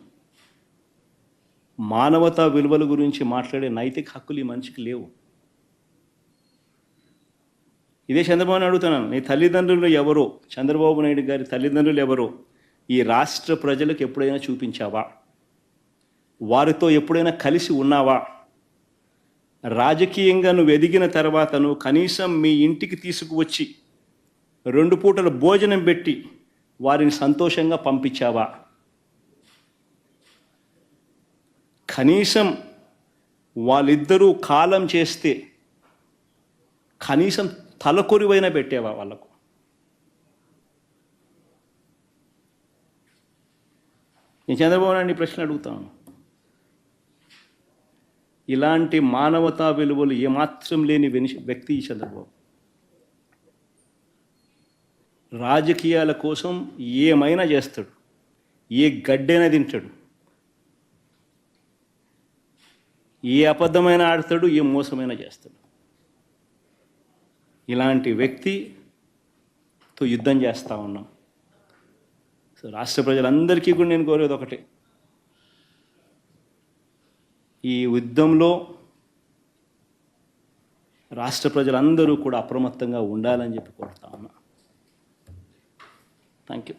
మానవతా విలువల గురించి మాట్లాడే నైతిక హక్కులు ఈ మనిషికి లేవు. ఇదే చంద్రబాబుని అడుగుతున్నాను, నీ తల్లిదండ్రులు ఎవరో, చంద్రబాబు నాయుడు గారి తల్లిదండ్రులు ఎవరో ఈ రాష్ట్ర ప్రజలకు ఎప్పుడైనా చూపించావా? వారితో ఎప్పుడైనా కలిసి ఉన్నావా? రాజకీయంగా నువ్వు ఎదిగిన తర్వాత నువ్వు కనీసం మీ ఇంటికి తీసుకువచ్చి 2 పూటల భోజనం పెట్టి వారిని సంతోషంగా పంపించావా? కనీసం వాళ్ళిద్దరూ కాలం చేస్తే కనీసం తలకొరివైనా పెట్టేవా వాళ్ళకు? నేను చంద్రబాబు నాయుడు ప్రశ్న అడుగుతాను. ఇలాంటి మానవతా విలువలు ఏమాత్రం లేని వ్యక్తి ఈ చంద్రబాబు. రాజకీయాల కోసం ఏమైనా చేస్తాడు, ఏ గడ్డైనా తింటాడు, ఏ అబద్ధమైన ఆడతాడు, ఏ మోసమైన చేస్తాడు. ఇలాంటి వ్యక్తితో యుద్ధం చేస్తూ ఉన్నాం. సో రాష్ట్ర ప్రజలందరికీ కూడా నేను కోరేది ఒకటే, ఈ యుద్ధంలో రాష్ట్ర ప్రజలందరూ కూడా అప్రమత్తంగా ఉండాలని చెప్పి కోరుతా ఉన్నా. Thank you.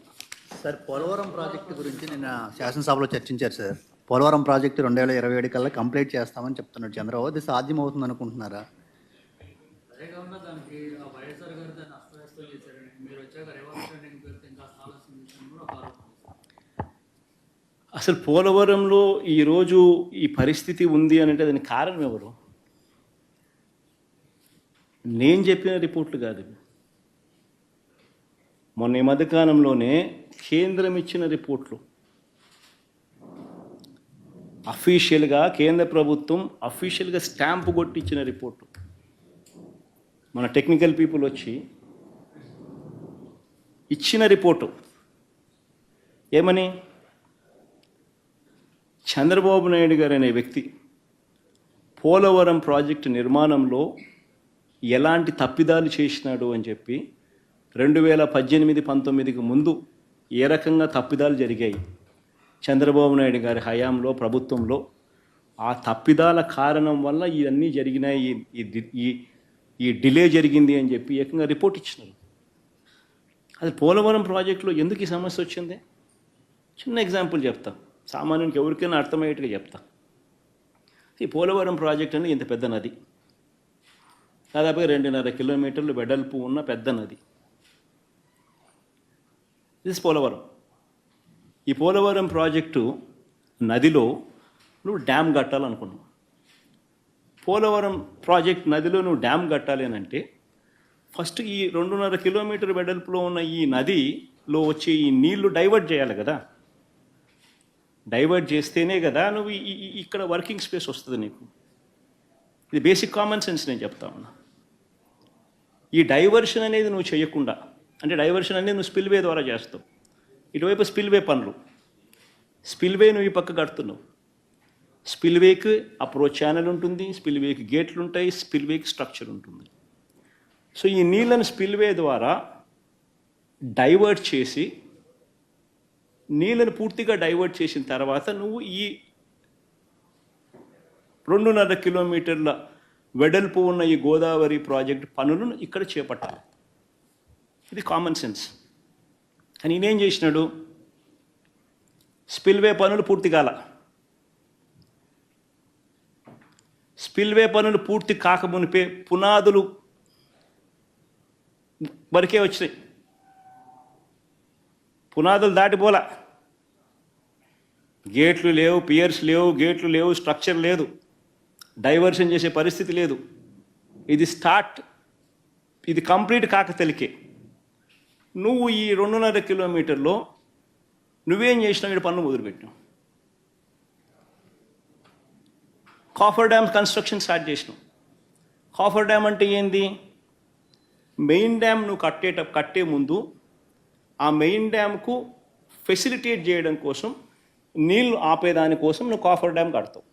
Sir, Polavaram project గురించి నిన్న శాసనసభలో చర్చించారు సార్. పోలవరం ప్రాజెక్టు 2027 కల్లా కంప్లీట్ చేస్తామని చెప్తున్నాడు చంద్రబాబు. అది సాధ్యం అవుతుంది అనుకుంటున్నారా? అదే కాకుండా దానికి వైఎస్ఆర్ గారు దాన్ని అస్తవ్యస్తం చేశారని, మీరు వచ్చాక రివర్స్ పెడితే ఇంకా ఆలోచన విషయం కూడా ఒక ఆలోచన. అసలు పోలవరంలో ఈరోజు ఈ పరిస్థితి ఉంది అని అంటే దానికి కారణం ఎవరు? నేను చెప్పిన రిపోర్ట్లు కాదు. మొన్న ఈ మధ్యకాలంలోనే కేంద్రం ఇచ్చిన రిపోర్ట్లు, అఫీషియల్గా కేంద్ర ప్రభుత్వం అఫీషియల్గా స్టాంపు కొట్టి ఇచ్చిన రిపోర్టు. మన టెక్నికల్ పీపుల్ వచ్చి ఇచ్చిన రిపోర్టు ఏమని, చంద్రబాబు నాయుడు గారు అనే వ్యక్తి పోలవరం ప్రాజెక్టు నిర్మాణంలో ఎలాంటి తప్పిదాలు చేసినాడు అని చెప్పి 2018-19కి ముందు ఏ రకంగా తప్పిదాలు జరిగాయి చంద్రబాబు నాయుడు గారి హయాంలో ప్రభుత్వంలో, ఆ తప్పిదాల కారణం వల్ల ఇవన్నీ జరిగినాయి, ఈ డిలే జరిగింది అని చెప్పి ఏకంగా రిపోర్ట్ ఇచ్చినారు. అది పోలవరం ప్రాజెక్టులో ఎందుకు ఈ సమస్య వచ్చింది? చిన్న ఎగ్జాంపుల్ చెప్తా, సామాన్యునికి ఎవరికైనా అర్థమయ్యేట్టుగా చెప్తా. ఈ పోలవరం ప్రాజెక్ట్ అనేది ఇంత పెద్ద నది, దాదాపుగా 2.5 కిలోమీటర్లు వెడల్పు ఉన్న పెద్ద నది. దిస్ పోలవరం. ఈ పోలవరం ప్రాజెక్టు నదిలో నువ్వు డ్యామ్ కట్టాలనుకున్నావు. పోలవరం ప్రాజెక్ట్ నదిలో నువ్వు డ్యామ్ కట్టాలి అని అంటే ఫస్ట్ ఈ 2.5 కిలోమీటర్ వెడల్పులో ఉన్న ఈ నదిలో వచ్చే ఈ నీళ్లు డైవర్ట్ చేయాలి కదా. డైవర్ట్ చేస్తేనే కదా నువ్వు ఇక్కడ వర్కింగ్ స్పేస్ వస్తుంది నీకు. ఇది బేసిక్ కామన్ సెన్స్ నేను చెప్తా ఉన్నా. ఈ డైవర్షన్ అనేది నువ్వు చేయకుండా, అంటే డైవర్షన్ అనేది నువ్వు స్పిల్వే ద్వారా చేస్తావు. ఇటువైపు స్పిల్వే పనులు, స్పిల్వే నువ్వు ఈ పక్క కడుతున్నావు. స్పిల్వేకి అప్రోచ్ ఛానల్ ఉంటుంది, స్పిల్వేకి గేట్లు ఉంటాయి, స్పిల్వేకి స్ట్రక్చర్ ఉంటుంది. సో ఈ నీళ్ళను స్పిల్వే ద్వారా డైవర్ట్ చేసి, నీళ్ళను పూర్తిగా డైవర్ట్ చేసిన తర్వాత నువ్వు ఈ 2.5 కిలోమీటర్ల వెడల్పు ఉన్న ఈ గోదావరి ప్రాజెక్టు పనులను ఇక్కడ చేపట్టాలి. ఇది కామన్ సెన్స్. కానీ ఈయనేం చేసినాడు, స్పిల్వే పనులు పూర్తి కాల. స్పిల్వే పనులు పూర్తి కాకమునిపే పునాదులు వరకే వచ్చినాయి, పునాదులు దాటిపోలా. గేట్లు లేవు, పియర్స్ లేవు, గేట్లు లేవు, స్ట్రక్చర్ లేదు, డైవర్షన్ చేసే పరిస్థితి లేదు. ఇది స్టార్ట్, ఇది కంప్లీట్ కాక తెలికే నువ్వు ఈ 2.5 కిలోమీటర్లో నువ్వేం చేసినావు, ఇక్కడ పనులు మొదలుపెట్టినావు. కాఫర్ డ్యామ్ కన్స్ట్రక్షన్ స్టార్ట్ చేసినావు. కాఫర్ డ్యామ్ అంటే ఏంది? మెయిన్ డ్యామ్ నువ్వు కట్టే ముందు ఆ మెయిన్ డ్యామ్కు ఫెసిలిటేట్ చేయడం కోసం, నీళ్ళు ఆపేదానికోసం నువ్వు కాఫర్ డ్యామ్ కడతావు.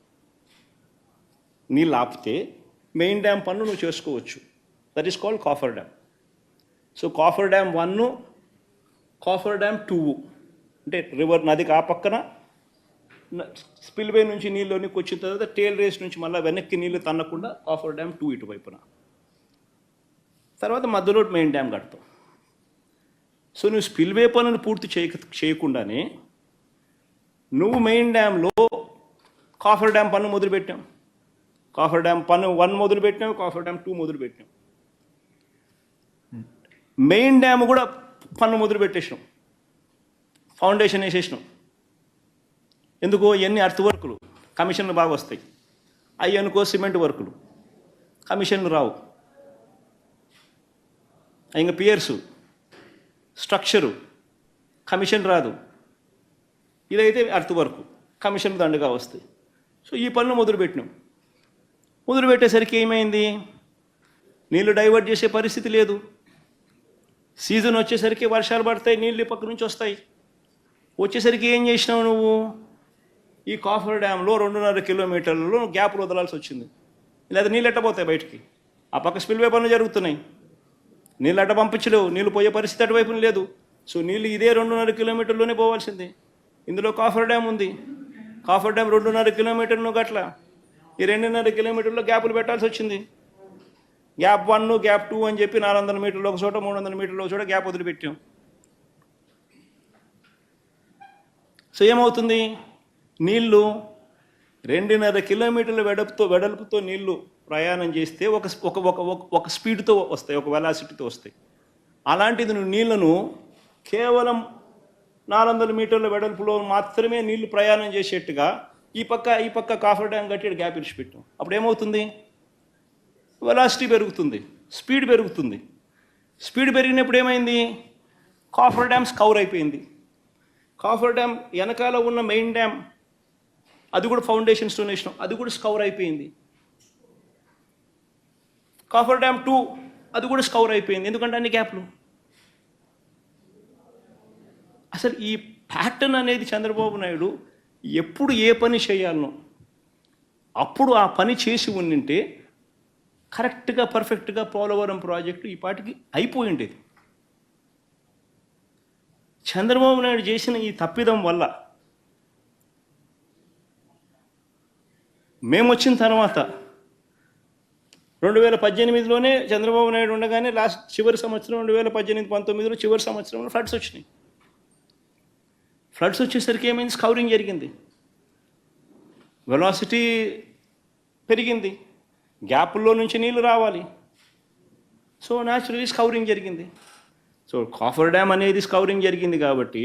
నీళ్ళు ఆపితే మెయిన్ డ్యామ్ పనులు నువ్వు చేసుకోవచ్చు. That is called coffer dam. So coffer dam 1, coffer dam 2, అంటే రివర్ నదికి ఆ పక్కన స్పిల్వే నుంచి నీళ్ళలోనికి వచ్చిన తర్వాత టేల్ రేస్ నుంచి మళ్ళీ వెనక్కి నీళ్ళు తన్నకుండా కాఫర్ డ్యామ్ 2 ఇటువైపున, తర్వాత మధ్యలో మెయిన్ డ్యామ్ కడతావు. సో నువ్వు స్పిల్వే పనులు పూర్తి చేయకుండానే నువ్వు మెయిన్ డ్యామ్లో కాఫర్ డ్యామ్ పన్ను మొదలుపెట్టాం. కాఫర్ డ్యామ్ పన్ను 1 మొదలుపెట్టాం, కాఫర్ డ్యామ్ 2 మొదలుపెట్టాం. మెయిన్ డ్యామ్ కూడా పన్ను మొదలుపెట్టేసినాం, ఫౌండేషన్ వేసేసినాం. ఎందుకో ఎన్ని అర్త్ వర్కులు కమిషన్లు బాగా వస్తాయి, అవి అనుకో సిమెంట్ వర్కులు కమిషన్లు రావు. ఇంకా పియర్సు, స్ట్రక్చరు కమిషన్ రాదు. ఇదైతే అర్త్ వర్క్, కమిషన్ దండగా వస్తాయి. సో ఈ పనులు మొదలుపెట్టినాం. మొదలుపెట్టేసరికి ఏమైంది, నీళ్ళు డైవర్ట్ చేసే పరిస్థితి లేదు. సీజన్ వచ్చేసరికి వర్షాలు పడతాయి, నీళ్ళు పక్క నుంచి వస్తాయి. వచ్చేసరికి ఏం చేసినావు నువ్వు, ఈ కాఫర్ డ్యామ్లో 2.5 కిలోమీటర్లలో గ్యాప్లు వదలాల్సి వచ్చింది. లేదా నీళ్ళు ఎట్టపోతాయి బయటికి, ఆ పక్క స్పిల్వే పనులు జరుగుతున్నాయి. నీళ్ళు అట్ట పంపించలేవు, నీళ్ళు పోయే పరిస్థితి అటువైపున లేదు. సో నీళ్ళు ఇదే 2.5 కిలోమీటర్లోనే పోవాల్సిందే. ఇందులో కాఫర్ డ్యామ్ ఉంది, కాఫర్ డ్యామ్ 2.5 కిలోమీటర్లు గట్ల. ఈ 2.5 కిలోమీటర్లో గ్యాపులు పెట్టాల్సి వచ్చింది. గ్యాప్ 1, గ్యాప్ 2 అని చెప్పి 400 మీటర్లు ఒక చోట, 300 మీటర్లు ఒక చోట గ్యాప్ వదిలిపెట్టాం. సో ఏమవుతుంది, నీళ్లు 2.5 కిలోమీటర్ల వెడల్పుతో నీళ్లు ప్రయాణం చేస్తే ఒక స్పీడ్తో వస్తాయి, ఒక వెలాసిటీతో వస్తాయి. అలాంటిది నువ్వు నీళ్లను కేవలం 400 మీటర్ల వెడల్పులో మాత్రమే నీళ్లు ప్రయాణం చేసేట్టుగా ఈ పక్క కాఫర్ డ్యామ్ కట్టి గ్యాప్ ఇడిచిపెట్టాం. అప్పుడు ఏమవుతుంది, వెలాసిటీ పెరుగుతుంది, స్పీడ్ పెరుగుతుంది. స్పీడ్ పెరిగినప్పుడు ఏమైంది, కాఫర్ డ్యామ్ స్కౌర్ అయిపోయింది. కాఫర్ డ్యామ్ వెనకాల ఉన్న మెయిన్ డ్యామ్ అది కూడా ఫౌండేషన్ స్టోన్ వేసినాం, అది కూడా స్కౌర్ అయిపోయింది. కాఫర్ డ్యామ్ 2 అది కూడా స్కౌర్ అయిపోయింది. ఎందుకంటే అన్ని గ్యాప్లు. అసలు ఈ ప్యాటర్న్ అనేది చంద్రబాబు నాయుడు ఎప్పుడు ఏ పని చేయాలనో అప్పుడు ఆ పని చేసి ఉండింటే కరెక్ట్గా పర్ఫెక్ట్గా పోలవరం ప్రాజెక్టు ఈ పాటికి అయిపోయి ఉండేది. చంద్రబాబు నాయుడు చేసిన ఈ తప్పిదం వల్ల మేము వచ్చిన తర్వాత 2018లోనే చంద్రబాబు నాయుడు ఉండగానే చివరి సంవత్సరం 2018-19లో చివరి సంవత్సరంలో ఫ్లడ్స్ వచ్చినాయి. ఫ్లడ్స్ వచ్చేసరికి ఏమైంది, స్కౌరింగ్ జరిగింది, వెలాసిటీ పెరిగింది, గ్యాపుల్లో నుంచి నీళ్లు రావాలి. సో న్యాచురలీ స్కౌరింగ్ జరిగింది. సో కాఫర్ డ్యామ్ అనేది స్కౌరింగ్ జరిగింది కాబట్టి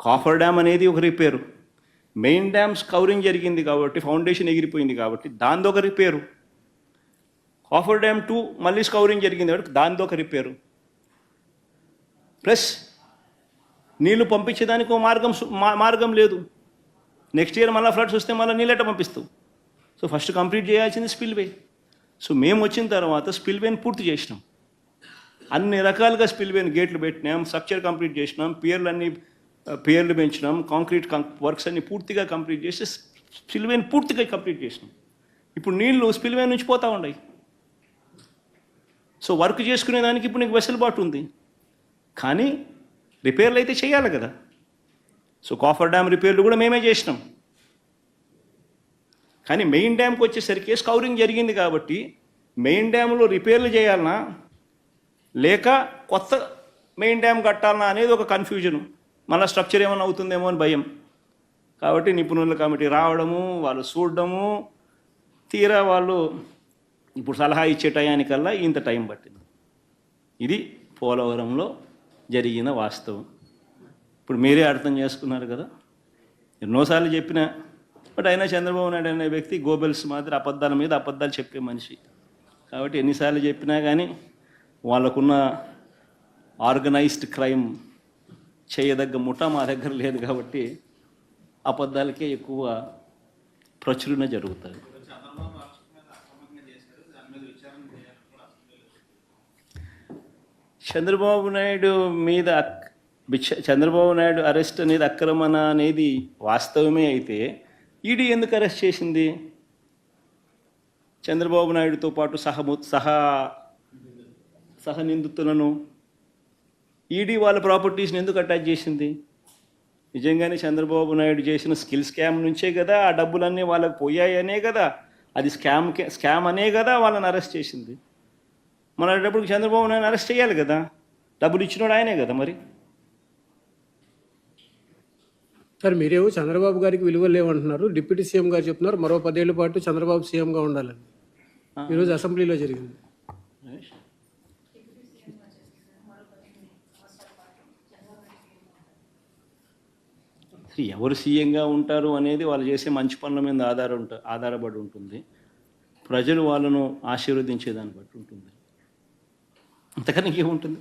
కాఫర్ డ్యామ్ అనేది ఒక రిపేరు, మెయిన్ డ్యామ్ స్కౌరింగ్ జరిగింది కాబట్టి ఫౌండేషన్ ఎగిరిపోయింది కాబట్టి దాంతో ఒక రిపేరు, కాఫర్ డ్యామ్ 2 మళ్ళీ స్కౌరింగ్ జరిగింది కాబట్టి దాంతో ఒక రిపేరు, ప్లస్ నీళ్లు పంపించేదానికి ఒక మార్గం లేదు. నెక్స్ట్ ఇయర్ మళ్ళీ ఫ్లడ్స్ వస్తే మళ్ళీ నీళ్ళెట పంపిస్తావు. సో ఫస్ట్ కంప్లీట్ చేయాల్సింది స్పిల్వే. సో మేము వచ్చిన తర్వాత స్పిల్వేని పూర్తి చేసినాం, అన్ని రకాలుగా స్పిల్వేని గేట్లు పెట్టినాం, స్ట్రక్చర్ కంప్లీట్ చేసినాం, పియర్లు పెంచినాం, కాంక్రీట్ వర్క్స్ అన్ని పూర్తిగా కంప్లీట్ చేసి స్పిల్వేని పూర్తిగా కంప్లీట్ చేసినాం. ఇప్పుడు నీళ్లు స్పిల్వే నుంచి పోతూ ఉన్నాయి. సో వర్క్ చేసుకునేదానికి ఇప్పుడు నీకు వెసులుబాటు ఉంది, కానీ రిపేర్లు అయితే చేయాలి కదా. సో కాఫర్ డ్యామ్ రిపేర్లు కూడా మేమే చేసినాం. కానీ మెయిన్ డ్యామ్కి వచ్చేసరికి స్కౌరింగ్ జరిగింది కాబట్టి మెయిన్ డ్యామ్లో రిపేర్లు చేయాలన్నా లేక కొత్త మెయిన్ డ్యామ్ కట్టాలన్నా అనేది ఒక కన్ఫ్యూజను. మళ్ళీ స్ట్రక్చర్ ఏమైనా అవుతుందేమో అని భయం. కాబట్టి నిపుణుల కమిటీ రావడము, వాళ్ళు చూడడము, తీరా వాళ్ళు ఇప్పుడు సలహా ఇచ్చే టయానికల్లా ఇంత టైం పట్టింది. ఇది పోలవరంలో జరిగిన వాస్తవం. ఇప్పుడు మీరే అర్థం చేసుకున్నారు కదా. ఎన్నోసార్లు చెప్పినా బట్ అయినా చంద్రబాబు నాయుడు అనే వ్యక్తి గోబెల్స్ మాదిరి అబద్ధాల మీద అబద్ధాలు చెప్పే మనిషి కాబట్టి ఎన్నిసార్లు చెప్పినా కానీ వాళ్ళకున్న ఆర్గనైజ్డ్ క్రైమ్ చేయదగ్గ ముఠా మా దగ్గర లేదు కాబట్టి అబద్ధాలకే ఎక్కువ ప్రచురణ జరుగుతుంది. చంద్రబాబు నాయుడు అరెస్ట్ అనేది అక్రమణ అనేది వాస్తవమే అయితే ఈడీ ఎందుకు అరెస్ట్ చేసింది? చంద్రబాబు నాయుడుతో పాటు సహ నిందితులను ఈడీ వాళ్ళ ప్రాపర్టీస్ని ఎందుకు అటాచ్ చేసింది? నిజంగానే చంద్రబాబు నాయుడు చేసిన స్కిల్ స్కామ్ నుంచే కదా ఆ డబ్బులన్నీ వాళ్ళకి పోయాయనే కదా, అది స్కామ్ అనే కదా వాళ్ళని అరెస్ట్ చేసింది. మన డబ్బులకు చంద్రబాబు నాయుడు అరెస్ట్ చేయాలి కదా, డబ్బులు ఇచ్చినోడు ఆయనే కదా. మరి సార్ మీరేమో చంద్రబాబు గారికి విలువలు లేవంటున్నారు, డిప్యూటీ సీఎం గారు చెప్తున్నారు మరో 10 ఏళ్ల పాటు చంద్రబాబు సీఎంగా ఉండాలని. ఈరోజు అసెంబ్లీలో జరిగింది. ఎవరు సీఎంగా ఉంటారు అనేది వాళ్ళు చేసే మంచి పనుల మీద ఆధారపడి ఉంటుంది. ప్రజలు వాళ్ళను ఆశీర్వదించేదాన్ని బట్టి ఉంటుంది. అంతకన్నా ఏముంటుంది?